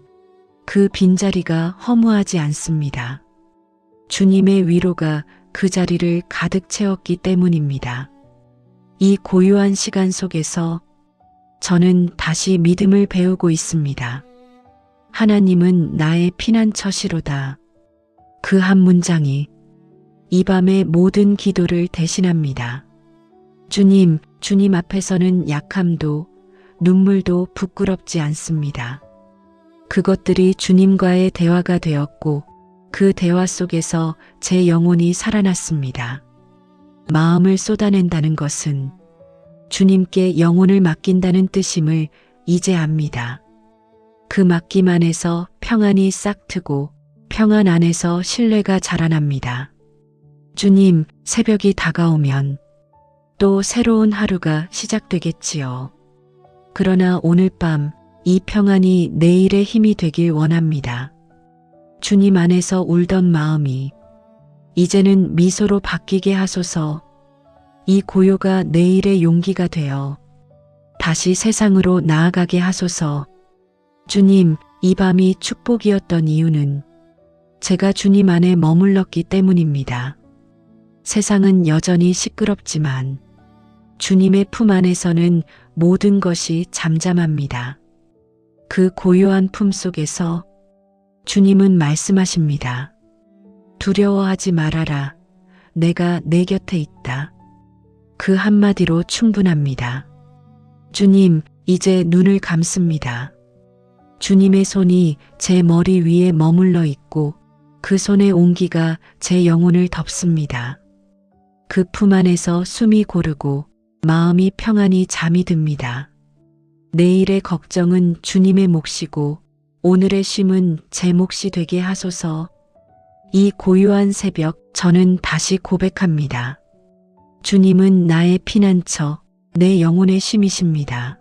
그 빈자리가 허무하지 않습니다. 주님의 위로가 그 자리를 가득 채웠기 때문입니다. 이 고요한 시간 속에서 저는 다시 믿음을 배우고 있습니다. 하나님은 나의 피난처시로다. 그 한 문장이 이 밤의 모든 기도를 대신합니다. 주님, 주님 앞에서는 약함도 눈물도 부끄럽지 않습니다. 그것들이 주님과의 대화가 되었고 그 대화 속에서 제 영혼이 살아났습니다. 마음을 쏟아낸다는 것은 주님께 영혼을 맡긴다는 뜻임을 이제 압니다. 그 맡김 안에서 평안이 싹트고 평안 안에서 신뢰가 자라납니다. 주님, 새벽이 다가오면 또 새로운 하루가 시작되겠지요. 그러나 오늘 밤 이 평안이 내일의 힘이 되길 원합니다. 주님 안에서 울던 마음이 이제는 미소로 바뀌게 하소서. 이 고요가 내일의 용기가 되어 다시 세상으로 나아가게 하소서. 주님, 이 밤이 축복이었던 이유는 제가 주님 안에 머물렀기 때문입니다. 세상은 여전히 시끄럽지만 주님의 품 안에서는 모든 것이 잠잠합니다. 그 고요한 품 속에서 주님은 말씀하십니다. 두려워하지 말아라. 내가 내 곁에 있다. 그 한마디로 충분합니다. 주님, 이제 눈을 감습니다. 주님의 손이 제 머리 위에 머물러 있고 그 손의 온기가 제 영혼을 덮습니다. 그 품 안에서 숨이 고르고 마음이 평안히 잠이 듭니다. 내일의 걱정은 주님의 몫이고 오늘의 쉼은 제 몫이 되게 하소서. 이 고요한 새벽 저는 다시 고백합니다. 주님은 나의 피난처, 내 영혼의 쉼이십니다.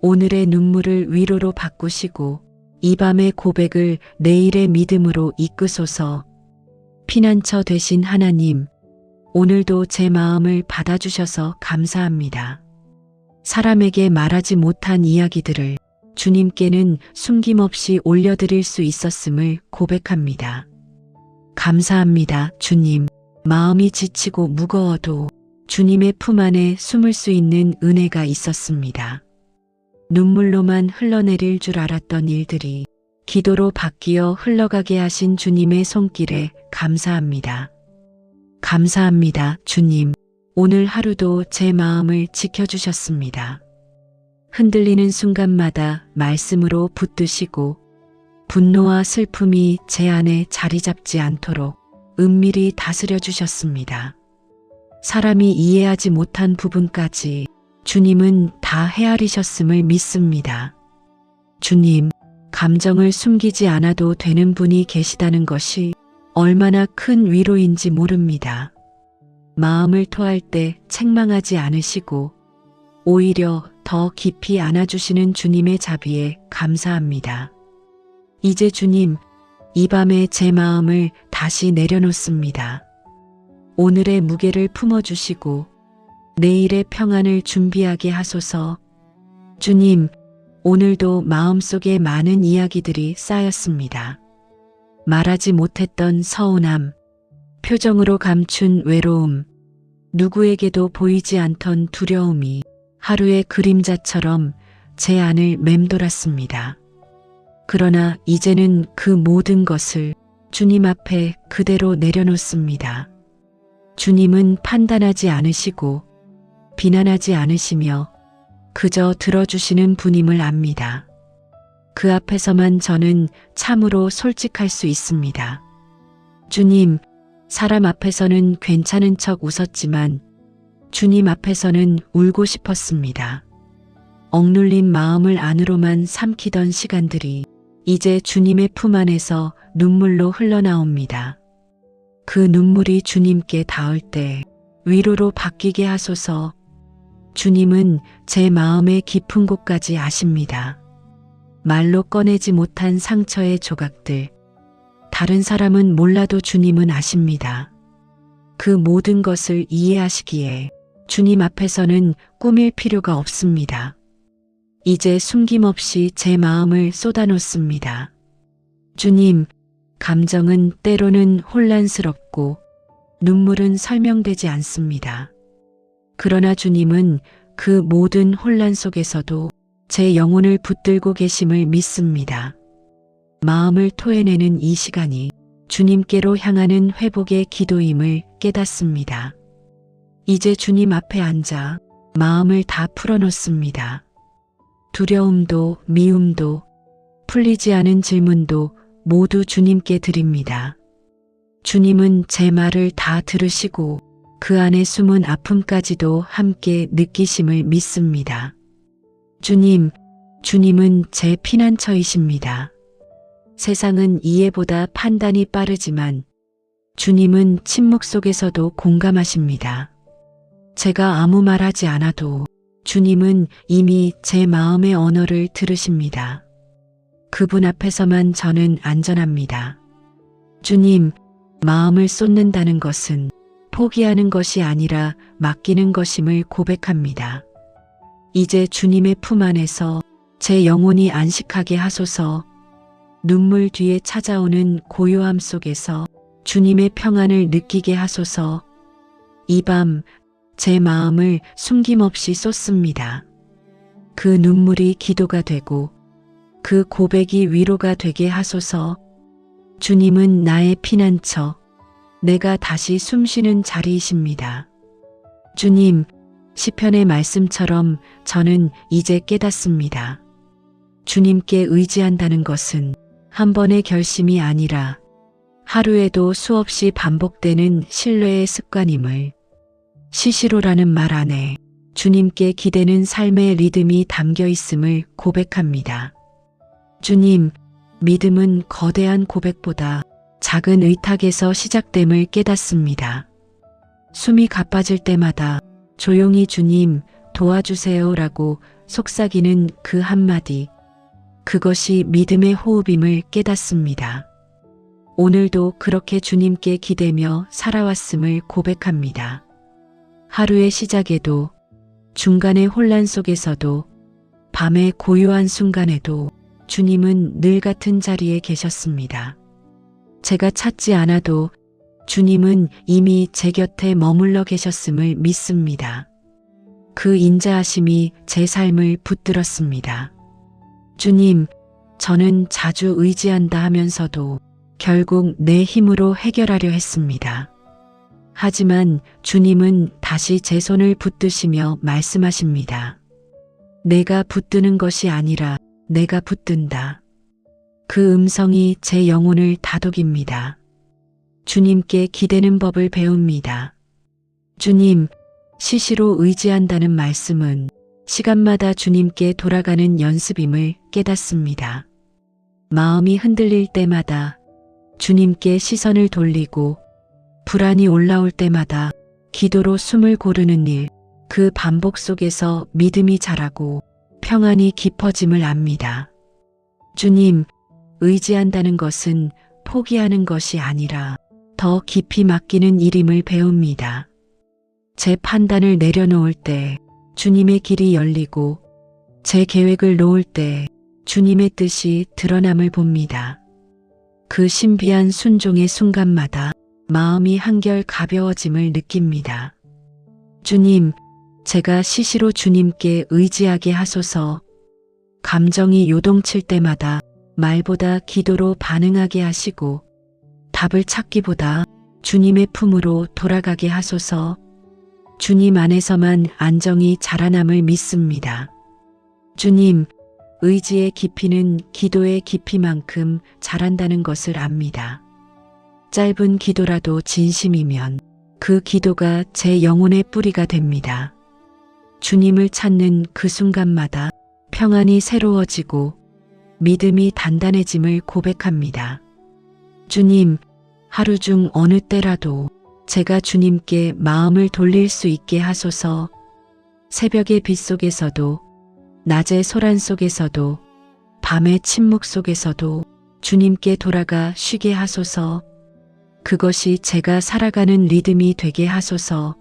오늘의 눈물을 위로로 바꾸시고 이 밤의 고백을 내일의 믿음으로 이끄소서. 피난처 되신 하나님, 오늘도 제 마음을 받아주셔서 감사합니다. 사람에게 말하지 못한 이야기들을 주님께는 숨김없이 올려드릴 수 있었음을 고백합니다. 감사합니다, 주님. 마음이 지치고 무거워도 주님의 품 안에 숨을 수 있는 은혜가 있었습니다. 눈물로만 흘러내릴 줄 알았던 일들이 기도로 바뀌어 흘러가게 하신 주님의 손길에 감사합니다. 감사합니다, 주님. 오늘 하루도 제 마음을 지켜주셨습니다. 흔들리는 순간마다 말씀으로 붙드시고 분노와 슬픔이 제 안에 자리 잡지 않도록 은밀히 다스려 주셨습니다. 사람이 이해하지 못한 부분까지 주님은 다 헤아리셨음을 믿습니다. 주님, 감정을 숨기지 않아도 되는 분이 계시다는 것이 얼마나 큰 위로인지 모릅니다. 마음을 토할 때 책망하지 않으시고 오히려 더 깊이 안아주시는 주님의 자비에 감사합니다. 이제 주님, 이 밤에 제 마음을 다시 내려놓습니다. 오늘의 무게를 품어주시고 내일의 평안을 준비하게 하소서. 주님, 오늘도 마음속에 많은 이야기들이 쌓였습니다. 말하지 못했던 서운함, 표정으로 감춘 외로움, 누구에게도 보이지 않던 두려움이 하루의 그림자처럼 제 안을 맴돌았습니다. 그러나 이제는 그 모든 것을 주님 앞에 그대로 내려놓습니다. 주님은 판단하지 않으시고 비난하지 않으시며 그저 들어주시는 분임을 압니다. 그 앞에서만 저는 참으로 솔직할 수 있습니다. 주님, 사람 앞에서는 괜찮은 척 웃었지만 주님 앞에서는 울고 싶었습니다. 억눌린 마음을 안으로만 삼키던 시간들이 이제 주님의 품 안에서 눈물로 흘러나옵니다. 그 눈물이 주님께 닿을 때 위로로 바뀌게 하소서. 주님은 제 마음의 깊은 곳까지 아십니다. 말로 꺼내지 못한 상처의 조각들, 다른 사람은 몰라도 주님은 아십니다. 그 모든 것을 이해하시기에 주님 앞에서는 꾸밀 필요가 없습니다. 이제 숨김없이 제 마음을 쏟아놓습니다. 주님, 감정은 때로는 혼란스럽고 눈물은 설명되지 않습니다. 그러나 주님은 그 모든 혼란 속에서도 제 영혼을 붙들고 계심을 믿습니다. 마음을 토해내는 이 시간이 주님께로 향하는 회복의 기도임을 깨닫습니다. 이제 주님 앞에 앉아 마음을 다 풀어놓습니다. 두려움도 미움도 풀리지 않은 질문도 모두 주님께 드립니다. 주님은 제 말을 다 들으시고 그 안에 숨은 아픔까지도 함께 느끼심을 믿습니다. 주님은 제 피난처이십니다. 세상은 이해보다 판단이 빠르지만 주님은 침묵 속에서도 공감하십니다. 제가 아무 말 하지 않아도 주님은 이미 제 마음의 언어를 들으십니다. 그분 앞에서만 저는 안전합니다. 주님, 마음을 쏟는다는 것은 포기하는 것이 아니라 맡기는 것임을 고백합니다. 이제 주님의 품 안에서 제 영혼이 안식하게 하소서. 눈물 뒤에 찾아오는 고요함 속에서 주님의 평안을 느끼게 하소서. 이 밤 제 마음을 숨김없이 쏟습니다. 그 눈물이 기도가 되고 그 고백이 위로가 되게 하소서. 주님은 나의 피난처, 내가 다시 숨쉬는 자리이십니다. 주님, 시편의 말씀처럼 저는 이제 깨닫습니다. 주님께 의지한다는 것은 한 번의 결심이 아니라 하루에도 수없이 반복되는 신뢰의 습관임을, 시시로라는 말 안에 주님께 기대는 삶의 리듬이 담겨 있음을 고백합니다. 주님, 믿음은 거대한 고백보다 작은 의탁에서 시작됨을 깨닫습니다. 숨이 가빠질 때마다 조용히 주님 도와주세요라고 속삭이는 그 한마디, 그것이 믿음의 호흡임을 깨닫습니다. 오늘도 그렇게 주님께 기대며 살아왔음을 고백합니다. 하루의 시작에도, 중간의 혼란 속에서도, 밤의 고요한 순간에도 주님은 늘 같은 자리에 계셨습니다. 제가 찾지 않아도 주님은 이미 제 곁에 머물러 계셨음을 믿습니다. 그 인자하심이 제 삶을 붙들었습니다. 주님, 저는 자주 의지한다 하면서도 결국 내 힘으로 해결하려 했습니다. 하지만 주님은 다시 제 손을 붙드시며 말씀하십니다. 내가 붙드는 것이 아니라 내가 붙든다. 그 음성이 제 영혼을 다독입니다. 주님께 기대는 법을 배웁니다. 주님, 시시로 의지한다는 말씀은 시간마다 주님께 돌아가는 연습임을 깨닫습니다. 마음이 흔들릴 때마다 주님께 시선을 돌리고 불안이 올라올 때마다 기도로 숨을 고르는 일, 그 반복 속에서 믿음이 자라고 평안이 깊어짐을 압니다. 주님, 의지한다는 것은 포기하는 것이 아니라 더 깊이 맡기는 일임을 배웁니다. 제 판단을 내려놓을 때 주님의 길이 열리고 제 계획을 놓을 때 주님의 뜻이 드러남을 봅니다. 그 신비한 순종의 순간마다 마음이 한결 가벼워짐을 느낍니다. 주님, 제가 시시로 주님께 의지하게 하소서. 감정이 요동칠 때마다 말보다 기도로 반응하게 하시고 답을 찾기보다 주님의 품으로 돌아가게 하소서. 주님 안에서만 안정이 자라남을 믿습니다. 주님, 의지의 깊이는 기도의 깊이만큼 자란다는 것을 압니다. 짧은 기도라도 진심이면 그 기도가 제 영혼의 뿌리가 됩니다. 주님을 찾는 그 순간마다 평안이 새로워지고 믿음이 단단해짐을 고백합니다. 주님, 하루 중 어느 때라도 제가 주님께 마음을 돌릴 수 있게 하소서. 새벽의 빛 속에서도, 낮의 소란 속에서도, 밤의 침묵 속에서도 주님께 돌아가 쉬게 하소서. 그것이 제가 살아가는 리듬이 되게 하소서.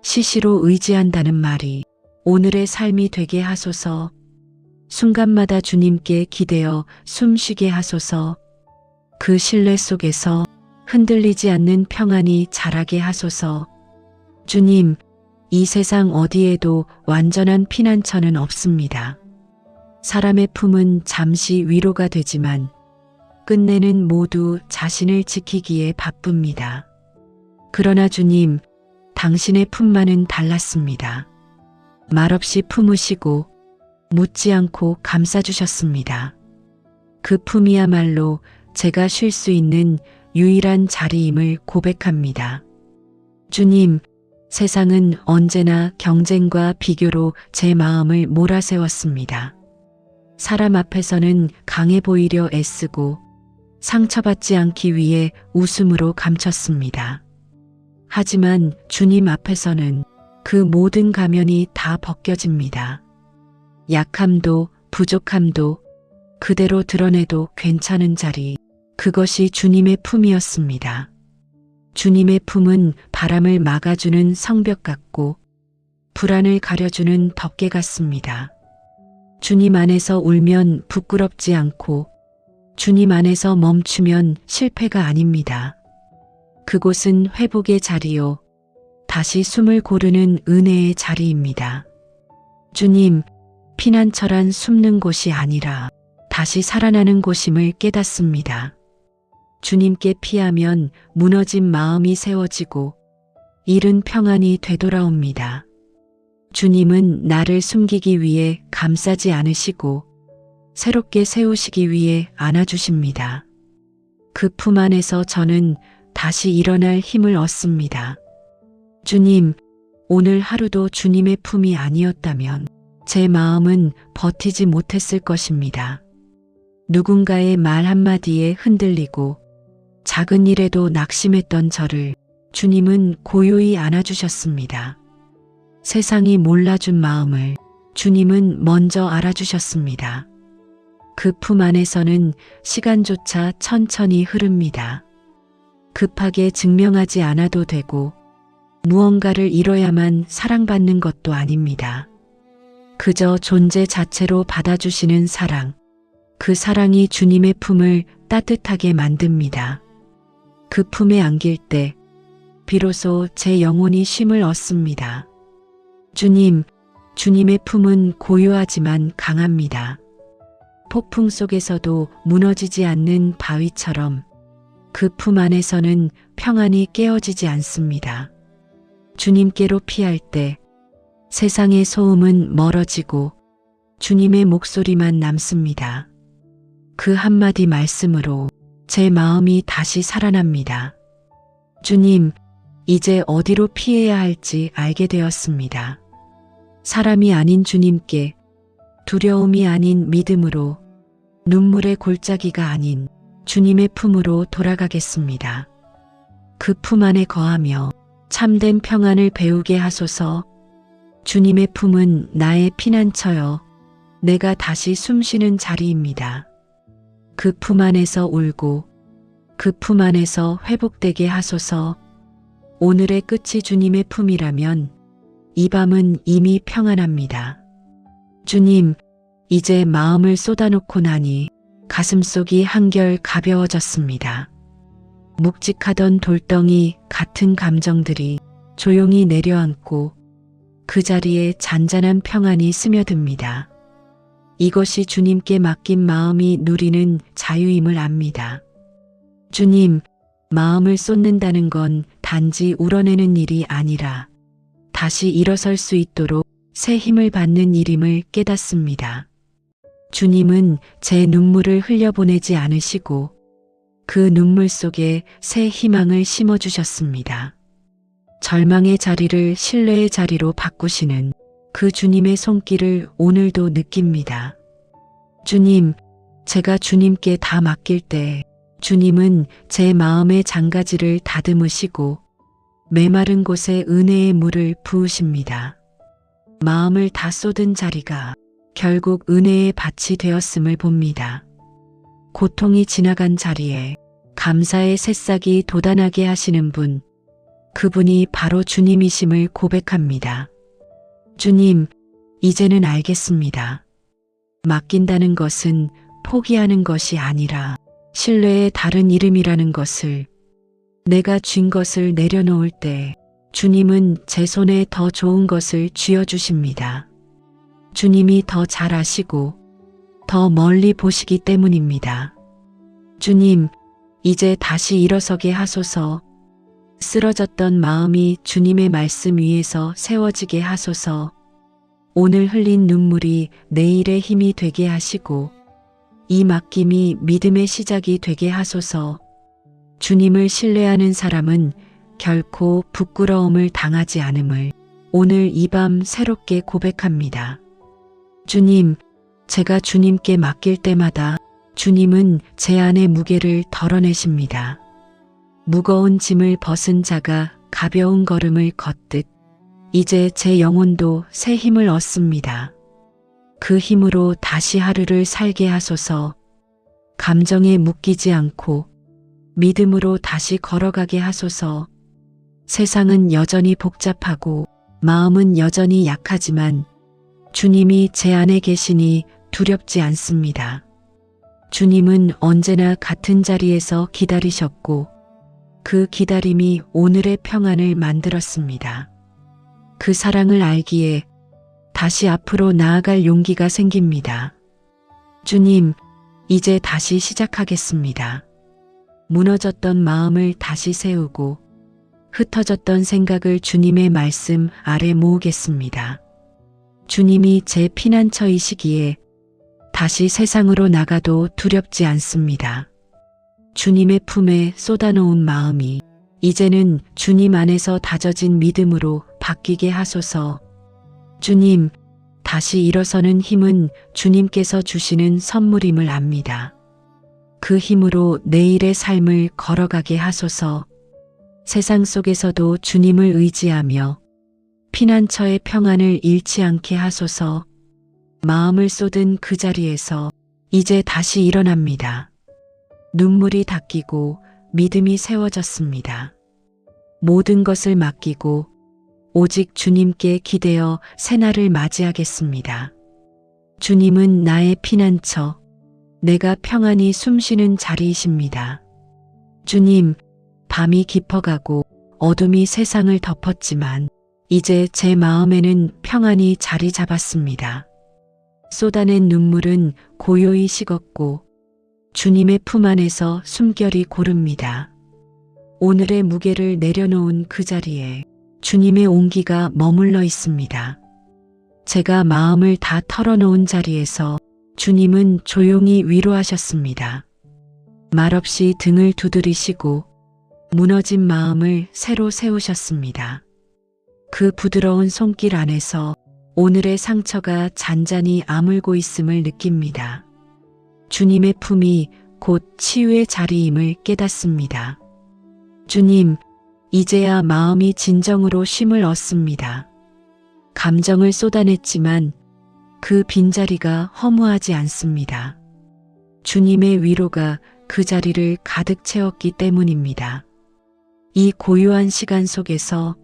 시시로 의지한다는 말이 오늘의 삶이 되게 하소서. 순간마다 주님께 기대어 숨쉬게 하소서. 그 신뢰 속에서 흔들리지 않는 평안이 자라게 하소서. 주님, 이 세상 어디에도 완전한 피난처는 없습니다. 사람의 품은 잠시 위로가 되지만 끝내는 모두 자신을 지키기에 바쁩니다. 그러나 주님, 당신의 품만은 달랐습니다. 말없이 품으시고 묻지 않고 감싸주셨습니다. 그 품이야말로 제가 쉴 수 있는 유일한 자리임을 고백합니다. 주님, 세상은 언제나 경쟁과 비교로 제 마음을 몰아세웠습니다. 사람 앞에서는 강해 보이려 애쓰고 상처받지 않기 위해 웃음으로 감췄습니다. 하지만 주님 앞에서는 그 모든 가면이 다 벗겨집니다. 약함도 부족함도 그대로 드러내도 괜찮은 자리, 그것이 주님의 품이었습니다. 주님의 품은 바람을 막아주는 성벽 같고 불안을 가려주는 덮개 같습니다. 주님 안에서 울면 부끄럽지 않고 주님 안에서 멈추면 실패가 아닙니다. 그곳은 회복의 자리요, 다시 숨을 고르는 은혜의 자리입니다. 주님, 피난처란 숨는 곳이 아니라 다시 살아나는 곳임을 깨닫습니다. 주님께 피하면 무너진 마음이 세워지고 잃은 평안이 되돌아옵니다. 주님은 나를 숨기기 위해 감싸지 않으시고 새롭게 세우시기 위해 안아주십니다. 그 품 안에서 저는 다시 일어날 힘을 얻습니다. 주님, 오늘 하루도 주님의 품이 아니었다면 제 마음은 버티지 못했을 것입니다. 누군가의 말 한마디에 흔들리고 작은 일에도 낙심했던 저를 주님은 고요히 안아주셨습니다. 세상이 몰라준 마음을 주님은 먼저 알아주셨습니다. 그 품 안에서는 시간조차 천천히 흐릅니다. 급하게 증명하지 않아도 되고 무언가를 이뤄야만 사랑받는 것도 아닙니다. 그저 존재 자체로 받아주시는 사랑, 그 사랑이 주님의 품을 따뜻하게 만듭니다. 그 품에 안길 때 비로소 제 영혼이 쉼을 얻습니다. 주님, 주님의 품은 고요하지만 강합니다. 폭풍 속에서도 무너지지 않는 바위처럼 그 품 안에서는 평안이 깨어지지 않습니다. 주님께로 피할 때 세상의 소음은 멀어지고 주님의 목소리만 남습니다. 그 한마디 말씀으로 제 마음이 다시 살아납니다. 주님, 이제 어디로 피해야 할지 알게 되었습니다. 사람이 아닌 주님께, 두려움이 아닌 믿음으로, 눈물의 골짜기가 아닌 주님의 품으로 돌아가겠습니다. 그 품 안에 거하며 참된 평안을 배우게 하소서. 주님의 품은 나의 피난처여, 내가 다시 숨쉬는 자리입니다. 그 품 안에서 울고 그 품 안에서 회복되게 하소서. 오늘의 끝이 주님의 품이라면 이 밤은 이미 평안합니다. 주님, 이제 마음을 쏟아놓고 나니 가슴속이 한결 가벼워졌습니다. 묵직하던 돌덩이 같은 감정들이 조용히 내려앉고 그 자리에 잔잔한 평안이 스며듭니다. 이것이 주님께 맡긴 마음이 누리는 자유임을 압니다. 주님, 마음을 쏟는다는 건 단지 우러내는 일이 아니라 다시 일어설 수 있도록 새 힘을 받는 일임을 깨닫습니다. 주님은 제 눈물을 흘려보내지 않으시고 그 눈물 속에 새 희망을 심어주셨습니다. 절망의 자리를 신뢰의 자리로 바꾸시는 그 주님의 손길을 오늘도 느낍니다. 주님, 제가 주님께 다 맡길 때 주님은 제 마음의 장가지를 다듬으시고 메마른 곳에 은혜의 물을 부으십니다. 마음을 다 쏟은 자리가 결국 은혜의 밭이 되었음을 봅니다. 고통이 지나간 자리에 감사의 새싹이 돋아나게 하시는 분, 그분이 바로 주님이심을 고백합니다. 주님, 이제는 알겠습니다. 맡긴다는 것은 포기하는 것이 아니라 신뢰의 다른 이름이라는 것을, 내가 쥔 것을 내려놓을 때 주님은 제 손에 더 좋은 것을 쥐어주십니다. 주님이 더 잘 아시고 더 멀리 보시기 때문입니다. 주님, 이제 다시 일어서게 하소서. 쓰러졌던 마음이 주님의 말씀 위에서 세워지게 하소서. 오늘 흘린 눈물이 내일의 힘이 되게 하시고 이 맡김이 믿음의 시작이 되게 하소서. 주님을 신뢰하는 사람은 결코 부끄러움을 당하지 않음을 오늘 이 밤 새롭게 고백합니다. 주님, 제가 주님께 맡길 때마다 주님은 제 안의 무게를 덜어내십니다. 무거운 짐을 벗은 자가 가벼운 걸음을 걷듯 이제 제 영혼도 새 힘을 얻습니다. 그 힘으로 다시 하루를 살게 하소서. 감정에 묶이지 않고 믿음으로 다시 걸어가게 하소서. 세상은 여전히 복잡하고 마음은 여전히 약하지만 주님이 제 안에 계시니 두렵지 않습니다. 주님은 언제나 같은 자리에서 기다리셨고 그 기다림이 오늘의 평안을 만들었습니다. 그 사랑을 알기에 다시 앞으로 나아갈 용기가 생깁니다. 주님, 이제 다시 시작하겠습니다. 무너졌던 마음을 다시 세우고 흩어졌던 생각을 주님의 말씀 아래 모으겠습니다. 주님이 제 피난처이시기에 다시 세상으로 나가도 두렵지 않습니다. 주님의 품에 쏟아놓은 마음이 이제는 주님 안에서 다져진 믿음으로 바뀌게 하소서. 주님, 다시 일어서는 힘은 주님께서 주시는 선물임을 압니다. 그 힘으로 내일의 삶을 걸어가게 하소서. 세상 속에서도 주님을 의지하며 피난처의 평안을 잃지 않게 하소서. 마음을 쏟은 그 자리에서 이제 다시 일어납니다. 눈물이 닦이고 믿음이 세워졌습니다. 모든 것을 맡기고 오직 주님께 기대어 새날을 맞이하겠습니다. 주님은 나의 피난처, 내가 평안히 숨쉬는 자리이십니다. 주님, 밤이 깊어가고 어둠이 세상을 덮었지만 이제 제 마음에는 평안이 자리 잡았습니다. 쏟아낸 눈물은 고요히 식었고 주님의 품 안에서 숨결이 고릅니다. 오늘의 무게를 내려놓은 그 자리에 주님의 온기가 머물러 있습니다. 제가 마음을 다 털어놓은 자리에서 주님은 조용히 위로하셨습니다. 말없이 등을 두드리시고 무너진 마음을 새로 세우셨습니다. 그 부드러운 손길 안에서 오늘의 상처가 잔잔히 아물고 있음을 느낍니다. 주님의 품이 곧 치유의 자리임을 깨닫습니다. 주님, 이제야 마음이 진정으로 쉼을 얻습니다. 감정을 쏟아냈지만 그 빈자리가 허무하지 않습니다. 주님의 위로가 그 자리를 가득 채웠기 때문입니다. 이 고요한 시간 속에서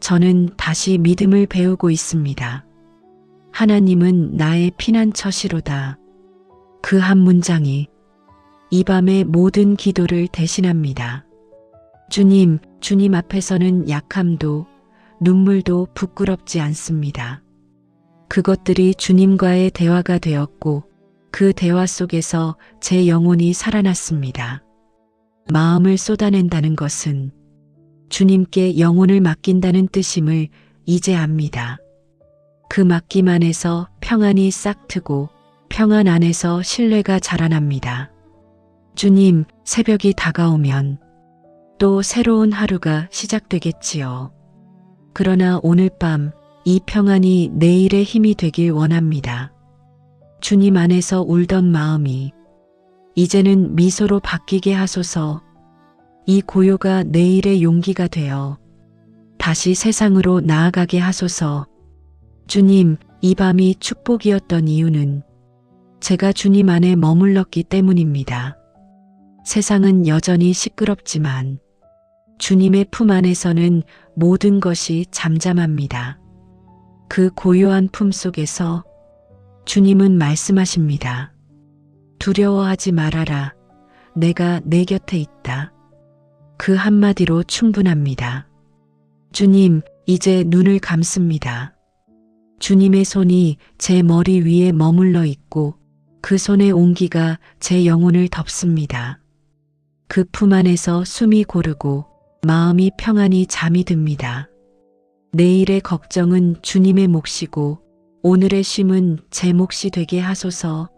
저는 다시 믿음을 배우고 있습니다. 하나님은 나의 피난처시로다. 그 한 문장이 이 밤의 모든 기도를 대신합니다. 주님 앞에서는 약함도 눈물도 부끄럽지 않습니다. 그것들이 주님과의 대화가 되었고 그 대화 속에서 제 영혼이 살아났습니다. 마음을 쏟아낸다는 것은 주님께 영혼을 맡긴다는 뜻임을 이제 압니다. 그 맡김 안에서 평안이 싹트고 평안 안에서 신뢰가 자라납니다. 주님, 새벽이 다가오면 또 새로운 하루가 시작되겠지요. 그러나 오늘 밤 이 평안이 내일의 힘이 되길 원합니다. 주님 안에서 울던 마음이 이제는 미소로 바뀌게 하소서. 이 고요가 내일의 용기가 되어 다시 세상으로 나아가게 하소서. 주님, 이 밤이 축복이었던 이유는 제가 주님 안에 머물렀기 때문입니다. 세상은 여전히 시끄럽지만 주님의 품 안에서는 모든 것이 잠잠합니다. 그 고요한 품 속에서 주님은 말씀하십니다. 두려워하지 말아라. 내가 내 곁에 있다. 그 한마디로 충분합니다. 주님, 이제 눈을 감습니다. 주님의 손이 제 머리 위에 머물러 있고 그 손의 온기가 제 영혼을 덮습니다. 그 품 안에서 숨이 고르고 마음이 평안히 잠이 듭니다. 내일의 걱정은 주님의 몫이고 오늘의 쉼은 제 몫이 되게 하소서.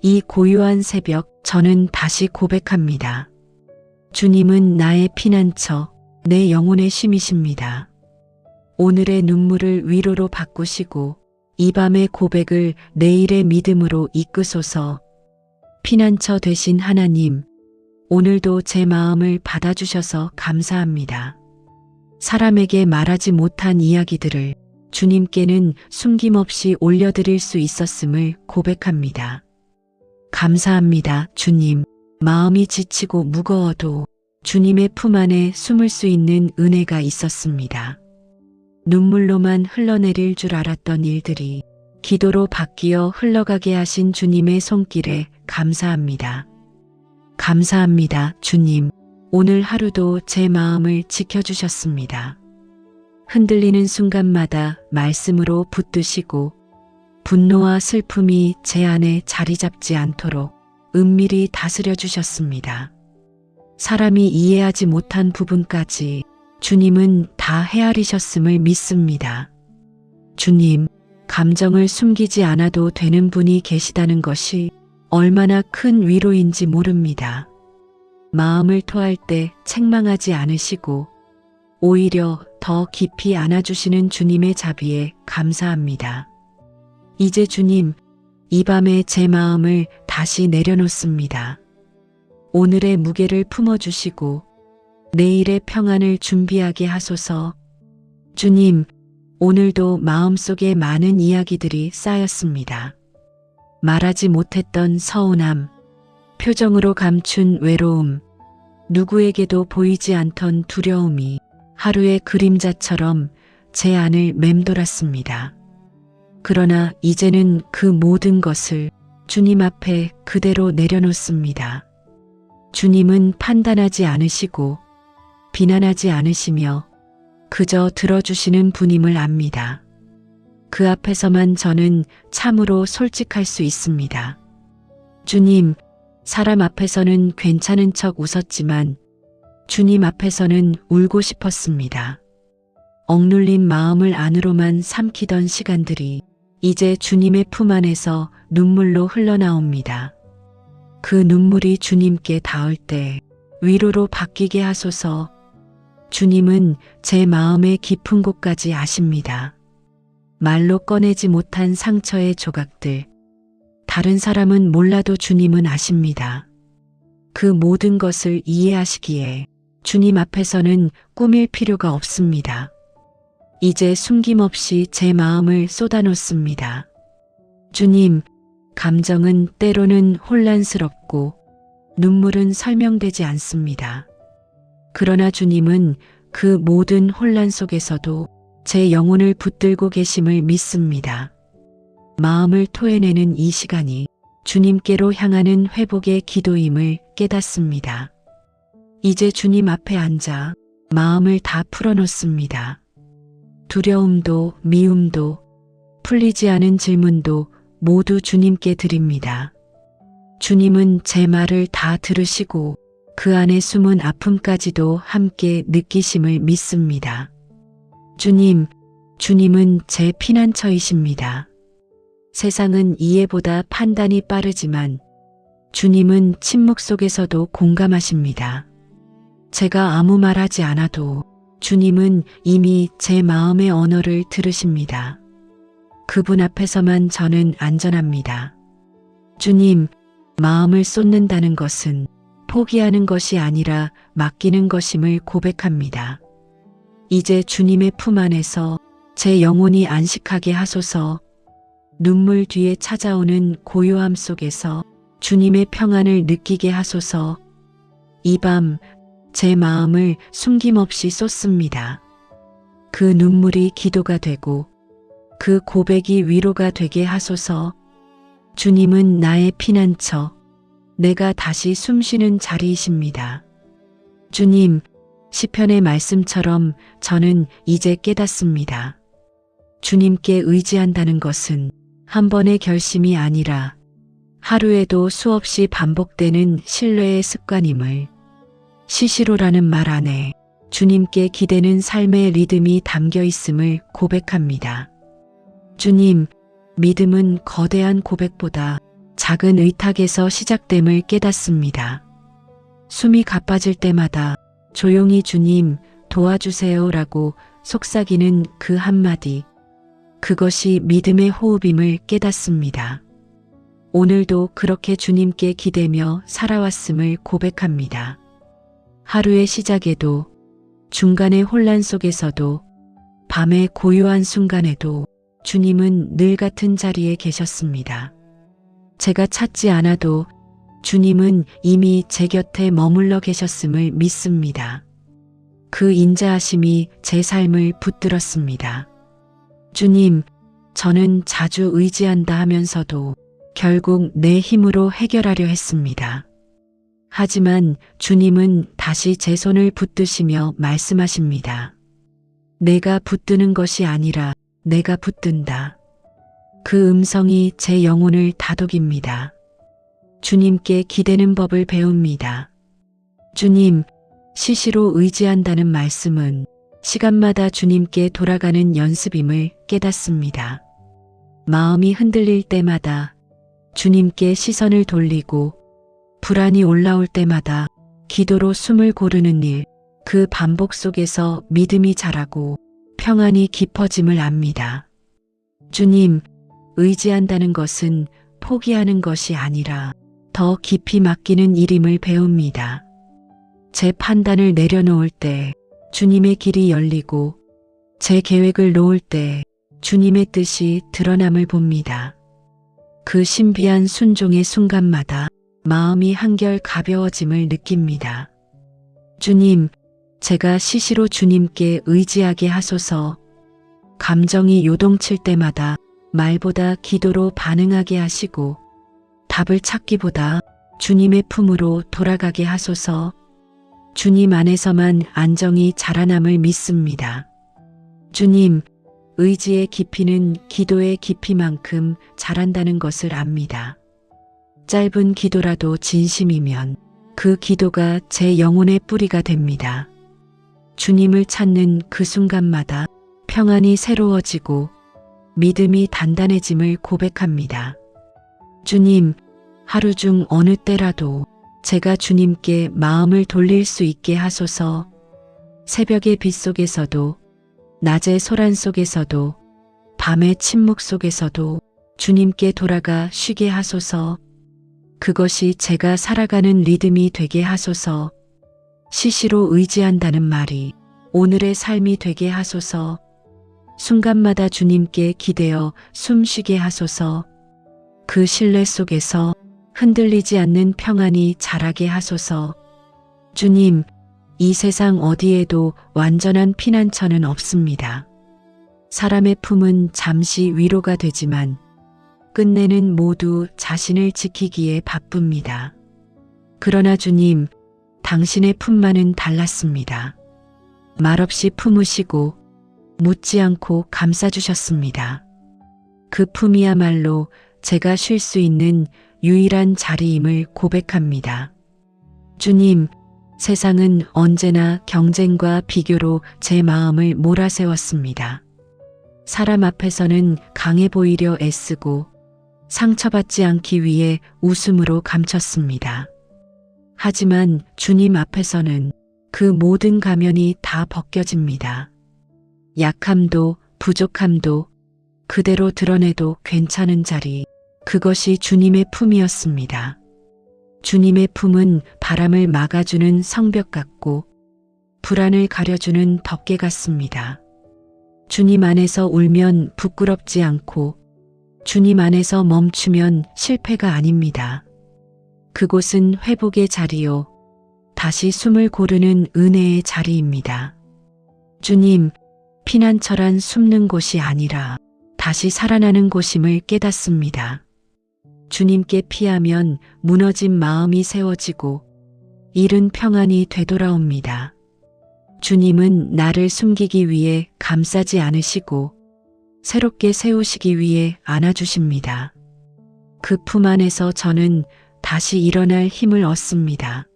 이 고요한 새벽 저는 다시 고백합니다. 주님은 나의 피난처, 내 영혼의 쉼이십니다. 오늘의 눈물을 위로로 바꾸시고 이 밤의 고백을 내일의 믿음으로 이끄소서. 피난처 되신 하나님, 오늘도 제 마음을 받아주셔서 감사합니다. 사람에게 말하지 못한 이야기들을 주님께는 숨김없이 올려드릴 수 있었음을 고백합니다. 감사합니다, 주님. 마음이 지치고 무거워도 주님의 품 안에 숨을 수 있는 은혜가 있었습니다. 눈물로만 흘러내릴 줄 알았던 일들이 기도로 바뀌어 흘러가게 하신 주님의 손길에 감사합니다. 감사합니다, 주님. 오늘 하루도 제 마음을 지켜주셨습니다. 흔들리는 순간마다 말씀으로 붙드시고 분노와 슬픔이 제 안에 자리 잡지 않도록 은밀히 다스려 주셨습니다. 사람이 이해하지 못한 부분까지 주님은 다 헤아리셨음을 믿습니다. 주님, 감정을 숨기지 않아도 되는 분이 계시다는 것이 얼마나 큰 위로인지 모릅니다. 마음을 토할 때 책망하지 않으시고 오히려 더 깊이 안아주시는 주님의 자비에 감사합니다. 이제 주님, 이 밤에 제 마음을 다시 내려놓습니다. 오늘의 무게를 품어주시고 내일의 평안을 준비하게 하소서. 주님, 오늘도 마음속에 많은 이야기들이 쌓였습니다. 말하지 못했던 서운함, 표정으로 감춘 외로움, 누구에게도 보이지 않던 두려움이 하루의 그림자처럼 제 안을 맴돌았습니다. 그러나 이제는 그 모든 것을 주님 앞에 그대로 내려놓습니다. 주님은 판단하지 않으시고 비난하지 않으시며 그저 들어주시는 분임을 압니다. 그 앞에서만 저는 참으로 솔직할 수 있습니다. 주님, 사람 앞에서는 괜찮은 척 웃었지만 주님 앞에서는 울고 싶었습니다. 억눌린 마음을 안으로만 삼키던 시간들이 이제 주님의 품 안에서 눈물로 흘러나옵니다. 그 눈물이 주님께 닿을 때 위로로 바뀌게 하소서. 주님은 제 마음의 깊은 곳까지 아십니다. 말로 꺼내지 못한 상처의 조각들, 다른 사람은 몰라도 주님은 아십니다. 그 모든 것을 이해하시기에 주님 앞에서는 꾸밀 필요가 없습니다. 이제 숨김없이 제 마음을 쏟아놓습니다. 주님, 감정은 때로는 혼란스럽고 눈물은 설명되지 않습니다. 그러나 주님은 그 모든 혼란 속에서도 제 영혼을 붙들고 계심을 믿습니다. 마음을 토해내는 이 시간이 주님께로 향하는 회복의 기도임을 깨닫습니다. 이제 주님 앞에 앉아 마음을 다 풀어놓습니다. 두려움도 미움도 풀리지 않은 질문도 모두 주님께 드립니다. 주님은 제 말을 다 들으시고 그 안에 숨은 아픔까지도 함께 느끼심을 믿습니다. 주님, 주님은 제 피난처이십니다. 세상은 이해보다 판단이 빠르지만 주님은 침묵 속에서도 공감하십니다. 제가 아무 말 하지 않아도 주님은 이미 제 마음의 언어를 들으십니다. 그분 앞에서만 저는 안전합니다. 주님, 마음을 쏟는다는 것은 포기하는 것이 아니라 맡기는 것임을 고백합니다. 이제 주님의 품 안에서 제 영혼이 안식하게 하소서. 눈물 뒤에 찾아오는 고요함 속에서 주님의 평안을 느끼게 하소서. 이 밤 제 마음을 숨김없이 쏟습니다. 그 눈물이 기도가 되고 그 고백이 위로가 되게 하소서. 주님은 나의 피난처, 내가 다시 숨쉬는 자리이십니다. 주님, 시편의 말씀처럼 저는 이제 깨닫습니다. 주님께 의지한다는 것은 한 번의 결심이 아니라 하루에도 수없이 반복되는 신뢰의 습관임을 시시로라는 말 안에 주님께 기대는 삶의 리듬이 담겨 있음을 고백합니다. 주님, 믿음은 거대한 고백보다 작은 의탁에서 시작됨을 깨닫습니다. 숨이 가빠질 때마다 조용히 주님 도와주세요라고 속삭이는 그 한마디, 그것이 믿음의 호흡임을 깨닫습니다. 오늘도 그렇게 주님께 기대며 살아왔음을 고백합니다. 하루의 시작에도, 중간의 혼란 속에서도, 밤의 고요한 순간에도 주님은 늘 같은 자리에 계셨습니다. 제가 찾지 않아도 주님은 이미 제 곁에 머물러 계셨음을 믿습니다. 그 인자하심이 제 삶을 붙들었습니다. 주님, 저는 자주 의지한다 하면서도 결국 내 힘으로 해결하려 했습니다. 하지만 주님은 다시 제 손을 붙드시며 말씀하십니다. 내가 붙드는 것이 아니라 내가 붙든다. 그 음성이 제 영혼을 다독입니다. 주님께 기대는 법을 배웁니다. 주님, 시시로 의지한다는 말씀은 시간마다 주님께 돌아가는 연습임을 깨닫습니다. 마음이 흔들릴 때마다 주님께 시선을 돌리고 불안이 올라올 때마다 기도로 숨을 고르는 일, 그 반복 속에서 믿음이 자라고 평안이 깊어짐을 압니다. 주님, 의지한다는 것은 포기하는 것이 아니라 더 깊이 맡기는 일임을 배웁니다. 제 판단을 내려놓을 때 주님의 길이 열리고 제 계획을 놓을 때 주님의 뜻이 드러남을 봅니다. 그 신비한 순종의 순간마다 마음이 한결 가벼워짐을 느낍니다. 주님, 제가 시시로 주님께 의지하게 하소서. 감정이 요동칠 때마다 말보다 기도로 반응하게 하시고 답을 찾기보다 주님의 품으로 돌아가게 하소서. 주님 안에서만 안정이 자라남을 믿습니다. 주님, 의지의 깊이는 기도의 깊이만큼 자란다는 것을 압니다. 짧은 기도라도 진심이면 그 기도가 제 영혼의 뿌리가 됩니다. 주님을 찾는 그 순간마다 평안이 새로워지고 믿음이 단단해짐을 고백합니다. 주님, 하루 중 어느 때라도 제가 주님께 마음을 돌릴 수 있게 하소서. 새벽의 빛 속에서도, 낮의 소란 속에서도, 밤의 침묵 속에서도 주님께 돌아가 쉬게 하소서. 그것이 제가 살아가는 리듬이 되게 하소서. 시시로 의지한다는 말이 오늘의 삶이 되게 하소서. 순간마다 주님께 기대어 숨쉬게 하소서. 그 신뢰 속에서 흔들리지 않는 평안이 자라게 하소서. 주님, 이 세상 어디에도 완전한 피난처는 없습니다. 사람의 품은 잠시 위로가 되지만 끝내는 모두 자신을 지키기에 바쁩니다. 그러나 주님, 당신의 품만은 달랐습니다. 말없이 품으시고 묻지 않고 감싸주셨습니다. 그 품이야말로 제가 쉴 수 있는 유일한 자리임을 고백합니다. 주님, 세상은 언제나 경쟁과 비교로 제 마음을 몰아세웠습니다. 사람 앞에서는 강해 보이려 애쓰고 상처받지 않기 위해 웃음으로 감췄습니다. 하지만 주님 앞에서는 그 모든 가면이 다 벗겨집니다. 약함도 부족함도 그대로 드러내도 괜찮은 자리, 그것이 주님의 품이었습니다. 주님의 품은 바람을 막아주는 성벽 같고 불안을 가려주는 덮개 같습니다. 주님 안에서 울면 부끄럽지 않고 주님 안에서 멈추면 실패가 아닙니다. 그곳은 회복의 자리요, 다시 숨을 고르는 은혜의 자리입니다. 주님, 피난처란 숨는 곳이 아니라 다시 살아나는 곳임을 깨닫습니다. 주님께 피하면 무너진 마음이 세워지고 잃은 평안이 되돌아옵니다. 주님은 나를 숨기기 위해 감싸지 않으시고 새롭게 세우시기 위해 안아주십니다. 그 품 안에서 저는 다시 일어날 힘을 얻습니다.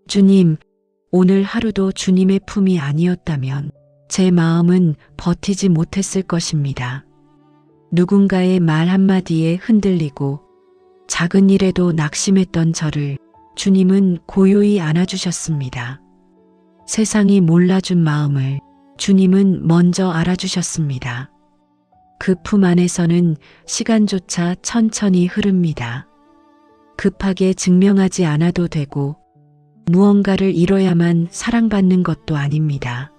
주님, 오늘 하루도 주님의 품이 아니었다면 제 마음은 버티지 못했을 것입니다. 누군가의 말 한마디에 흔들리고 작은 일에도 낙심했던 저를 주님은 고요히 안아주셨습니다. 세상이 몰라준 마음을 주님은 먼저 알아주셨습니다. 그 품 안에서는 시간조차 천천히 흐릅니다. 급하게 증명하지 않아도 되고 무언가를 이뤄야만 사랑받는 것도 아닙니다.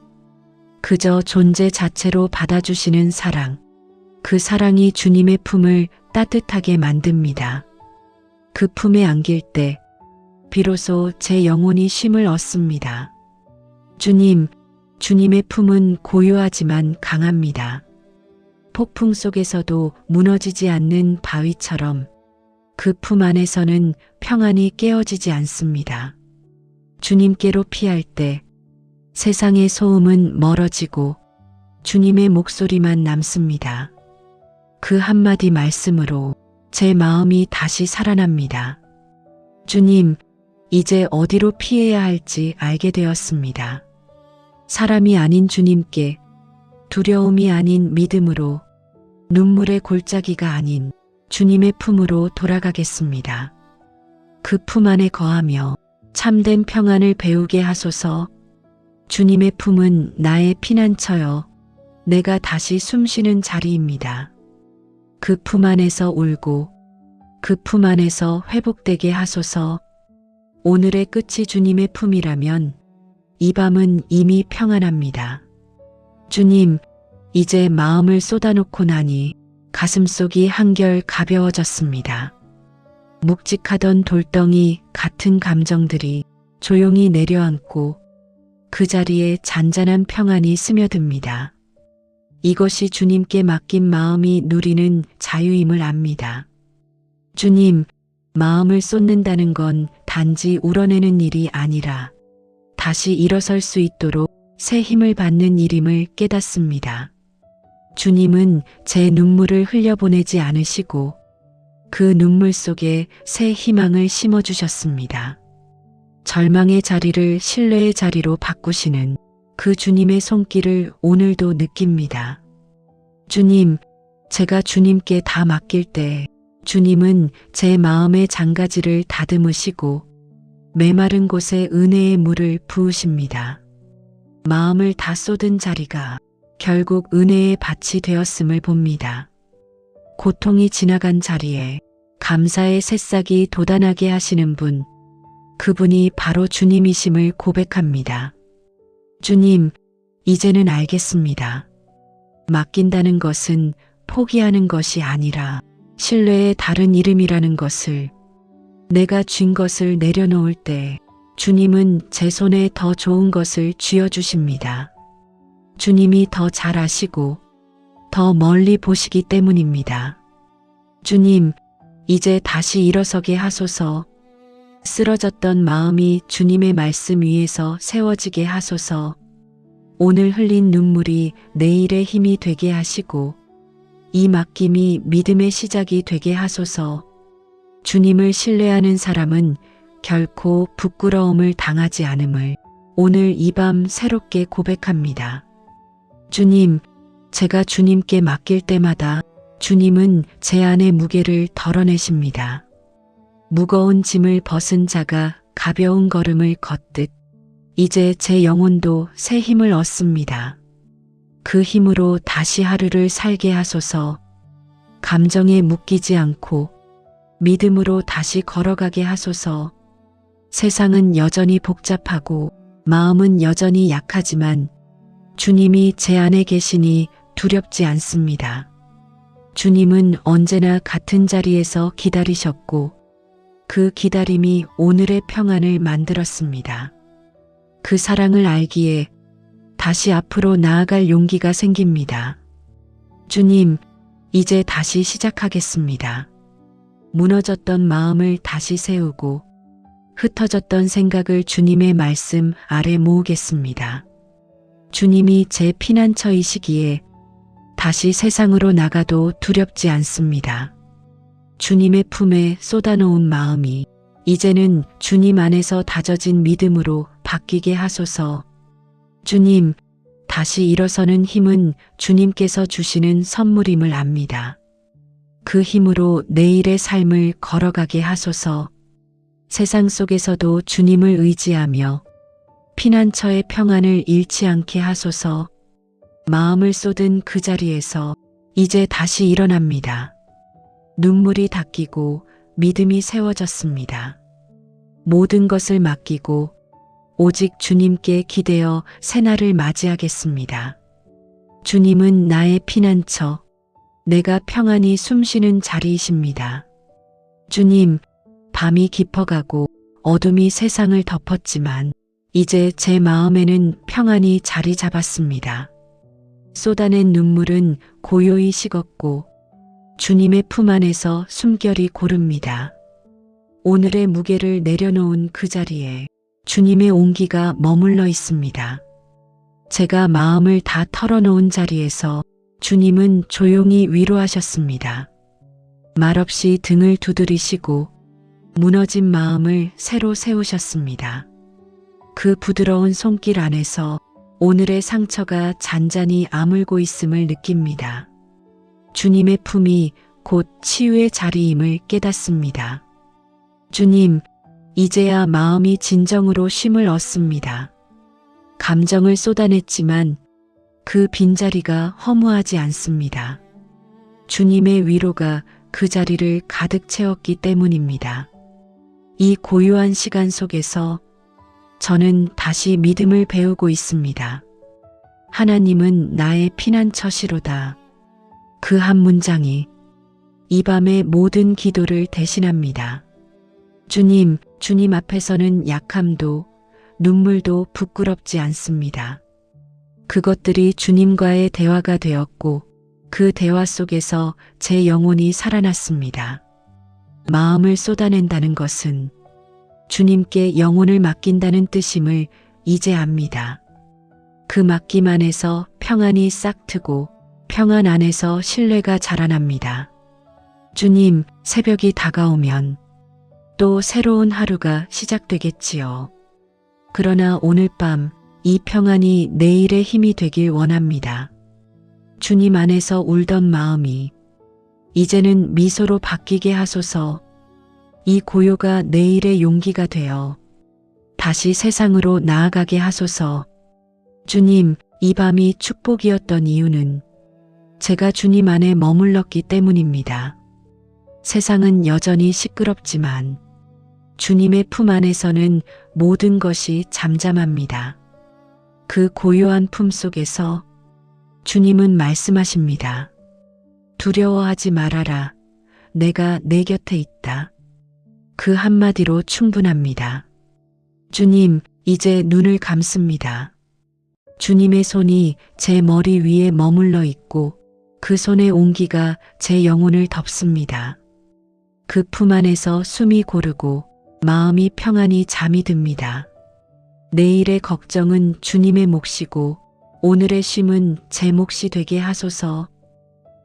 그저 존재 자체로 받아주시는 사랑, 그 사랑이 주님의 품을 따뜻하게 만듭니다. 그 품에 안길 때 비로소 제 영혼이 쉼을 얻습니다. 주님, 주님의 품은 고요하지만 강합니다. 폭풍 속에서도 무너지지 않는 바위처럼 그 품 안에서는 평안이 깨어지지 않습니다. 주님께로 피할 때 세상의 소음은 멀어지고 주님의 목소리만 남습니다. 그 한마디 말씀으로 제 마음이 다시 살아납니다. 주님, 이제 어디로 피해야 할지 알게 되었습니다. 사람이 아닌 주님께, 두려움이 아닌 믿음으로, 눈물의 골짜기가 아닌 주님의 품으로 돌아가겠습니다. 그 품 안에 거하며 참된 평안을 배우게 하소서. 주님의 품은 나의 피난처여 내가 다시 숨쉬는 자리입니다. 그 품 안에서 울고 그 품 안에서 회복되게 하소서. 오늘의 끝이 주님의 품이라면 이 밤은 이미 평안합니다. 주님, 이제 마음을 쏟아놓고 나니 가슴속이 한결 가벼워졌습니다. 묵직하던 돌덩이 같은 감정들이 조용히 내려앉고 그 자리에 잔잔한 평안이 스며듭니다. 이것이 주님께 맡긴 마음이 누리는 자유임을 압니다. 주님, 마음을 쏟는다는 건 단지 우러내는 일이 아니라 다시 일어설 수 있도록 새 힘을 받는 일임을 깨닫습니다. 주님은 제 눈물을 흘려보내지 않으시고 그 눈물 속에 새 희망을 심어주셨습니다. 절망의 자리를 신뢰의 자리로 바꾸시는 그 주님의 손길을 오늘도 느낍니다. 주님, 제가 주님께 다 맡길 때 주님은 제 마음의 장가지를 다듬으시고 메마른 곳에 은혜의 물을 부으십니다. 마음을 다 쏟은 자리가 결국 은혜의 밭이 되었음을 봅니다. 고통이 지나간 자리에 감사의 새싹이 돋아나게 하시는 분, 그분이 바로 주님이심을 고백합니다. 주님, 이제는 알겠습니다. 맡긴다는 것은 포기하는 것이 아니라 신뢰의 다른 이름이라는 것을, 내가 쥔 것을 내려놓을 때 주님은 제 손에 더 좋은 것을 쥐어주십니다. 주님이 더 잘 아시고 더 멀리 보시기 때문입니다. 주님, 이제 다시 일어서게 하소서. 쓰러졌던 마음이 주님의 말씀 위에서 세워지게 하소서. 오늘 흘린 눈물이 내일의 힘이 되게 하시고 이 맡김이 믿음의 시작이 되게 하소서. 주님을 신뢰하는 사람은 결코 부끄러움을 당하지 않음을 오늘 이 밤 새롭게 고백합니다. 주님, 제가 주님께 맡길 때마다 주님은 제 안의 무게를 덜어내십니다. 무거운 짐을 벗은 자가 가벼운 걸음을 걷듯 이제 제 영혼도 새 힘을 얻습니다. 그 힘으로 다시 하루를 살게 하소서. 감정에 묶이지 않고 믿음으로 다시 걸어가게 하소서. 세상은 여전히 복잡하고 마음은 여전히 약하지만 주님이 제 안에 계시니 두렵지 않습니다. 주님은 언제나 같은 자리에서 기다리셨고 그 기다림이 오늘의 평안을 만들었습니다. 그 사랑을 알기에 다시 앞으로 나아갈 용기가 생깁니다. 주님, 이제 다시 시작하겠습니다. 무너졌던 마음을 다시 세우고 흩어졌던 생각을 주님의 말씀 아래 모으겠습니다. 주님이 제 피난처이시기에 다시 세상으로 나가도 두렵지 않습니다. 주님의 품에 쏟아놓은 마음이 이제는 주님 안에서 다져진 믿음으로 바뀌게 하소서. 주님, 다시 일어서는 힘은 주님께서 주시는 선물임을 압니다. 그 힘으로 내일의 삶을 걸어가게 하소서. 세상 속에서도 주님을 의지하며 피난처의 평안을 잃지 않게 하소서. 마음을 쏟은 그 자리에서 이제 다시 일어납니다. 눈물이 닦이고 믿음이 세워졌습니다. 모든 것을 맡기고 오직 주님께 기대어 새날을 맞이하겠습니다. 주님은 나의 피난처, 내가 평안히 숨쉬는 자리이십니다. 주님, 밤이 깊어가고 어둠이 세상을 덮었지만 이제 제 마음에는 평안이 자리 잡았습니다. 쏟아낸 눈물은 고요히 식었고 주님의 품 안에서 숨결이 고릅니다. 오늘의 무게를 내려놓은 그 자리에 주님의 온기가 머물러 있습니다. 제가 마음을 다 털어놓은 자리에서 주님은 조용히 위로하셨습니다. 말없이 등을 두드리시고 무너진 마음을 새로 세우셨습니다. 그 부드러운 손길 안에서 오늘의 상처가 잔잔히 아물고 있음을 느낍니다. 주님의 품이 곧 치유의 자리임을 깨닫습니다. 주님, 이제야 마음이 진정으로 쉼을 얻습니다. 감정을 쏟아냈지만 그 빈자리가 허무하지 않습니다. 주님의 위로가 그 자리를 가득 채웠기 때문입니다. 이 고요한 시간 속에서 저는 다시 믿음을 배우고 있습니다. 하나님은 나의 피난처시로다. 그 한 문장이 이 밤의 모든 기도를 대신합니다. 주님 앞에서는 약함도 눈물도 부끄럽지 않습니다. 그것들이 주님과의 대화가 되었고 그 대화 속에서 제 영혼이 살아났습니다. 마음을 쏟아낸다는 것은 주님께 영혼을 맡긴다는 뜻임을 이제 압니다. 그 맡김 안에서 평안이 싹트고 평안 안에서 신뢰가 자라납니다. 주님, 새벽이 다가오면 또 새로운 하루가 시작되겠지요. 그러나 오늘 밤 이 평안이 내일의 힘이 되길 원합니다. 주님 안에서 울던 마음이 이제는 미소로 바뀌게 하소서. 이 고요가 내일의 용기가 되어 다시 세상으로 나아가게 하소서. 주님, 이 밤이 축복이었던 이유는 제가 주님 안에 머물렀기 때문입니다. 세상은 여전히 시끄럽지만 주님의 품 안에서는 모든 것이 잠잠합니다. 그 고요한 품 속에서 주님은 말씀하십니다. 두려워하지 말아라. 내가 내 곁에 있다. 그 한마디로 충분합니다. 주님, 이제 눈을 감습니다. 주님의 손이 제 머리 위에 머물러 있고 그 손의 온기가 제 영혼을 덮습니다. 그 품 안에서 숨이 고르고 마음이 평안히 잠이 듭니다. 내일의 걱정은 주님의 몫이고 오늘의 쉼은 제 몫이 되게 하소서.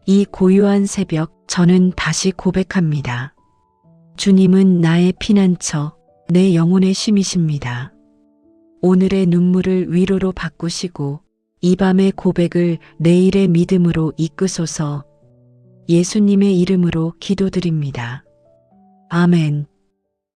이 고요한 새벽 저는 다시 고백합니다. 주님은 나의 피난처, 내 영혼의 쉼이십니다. 오늘의 눈물을 위로로 바꾸시고 이 밤의 고백을 내일의 믿음으로 이끄소서. 예수님의 이름으로 기도드립니다. 아멘.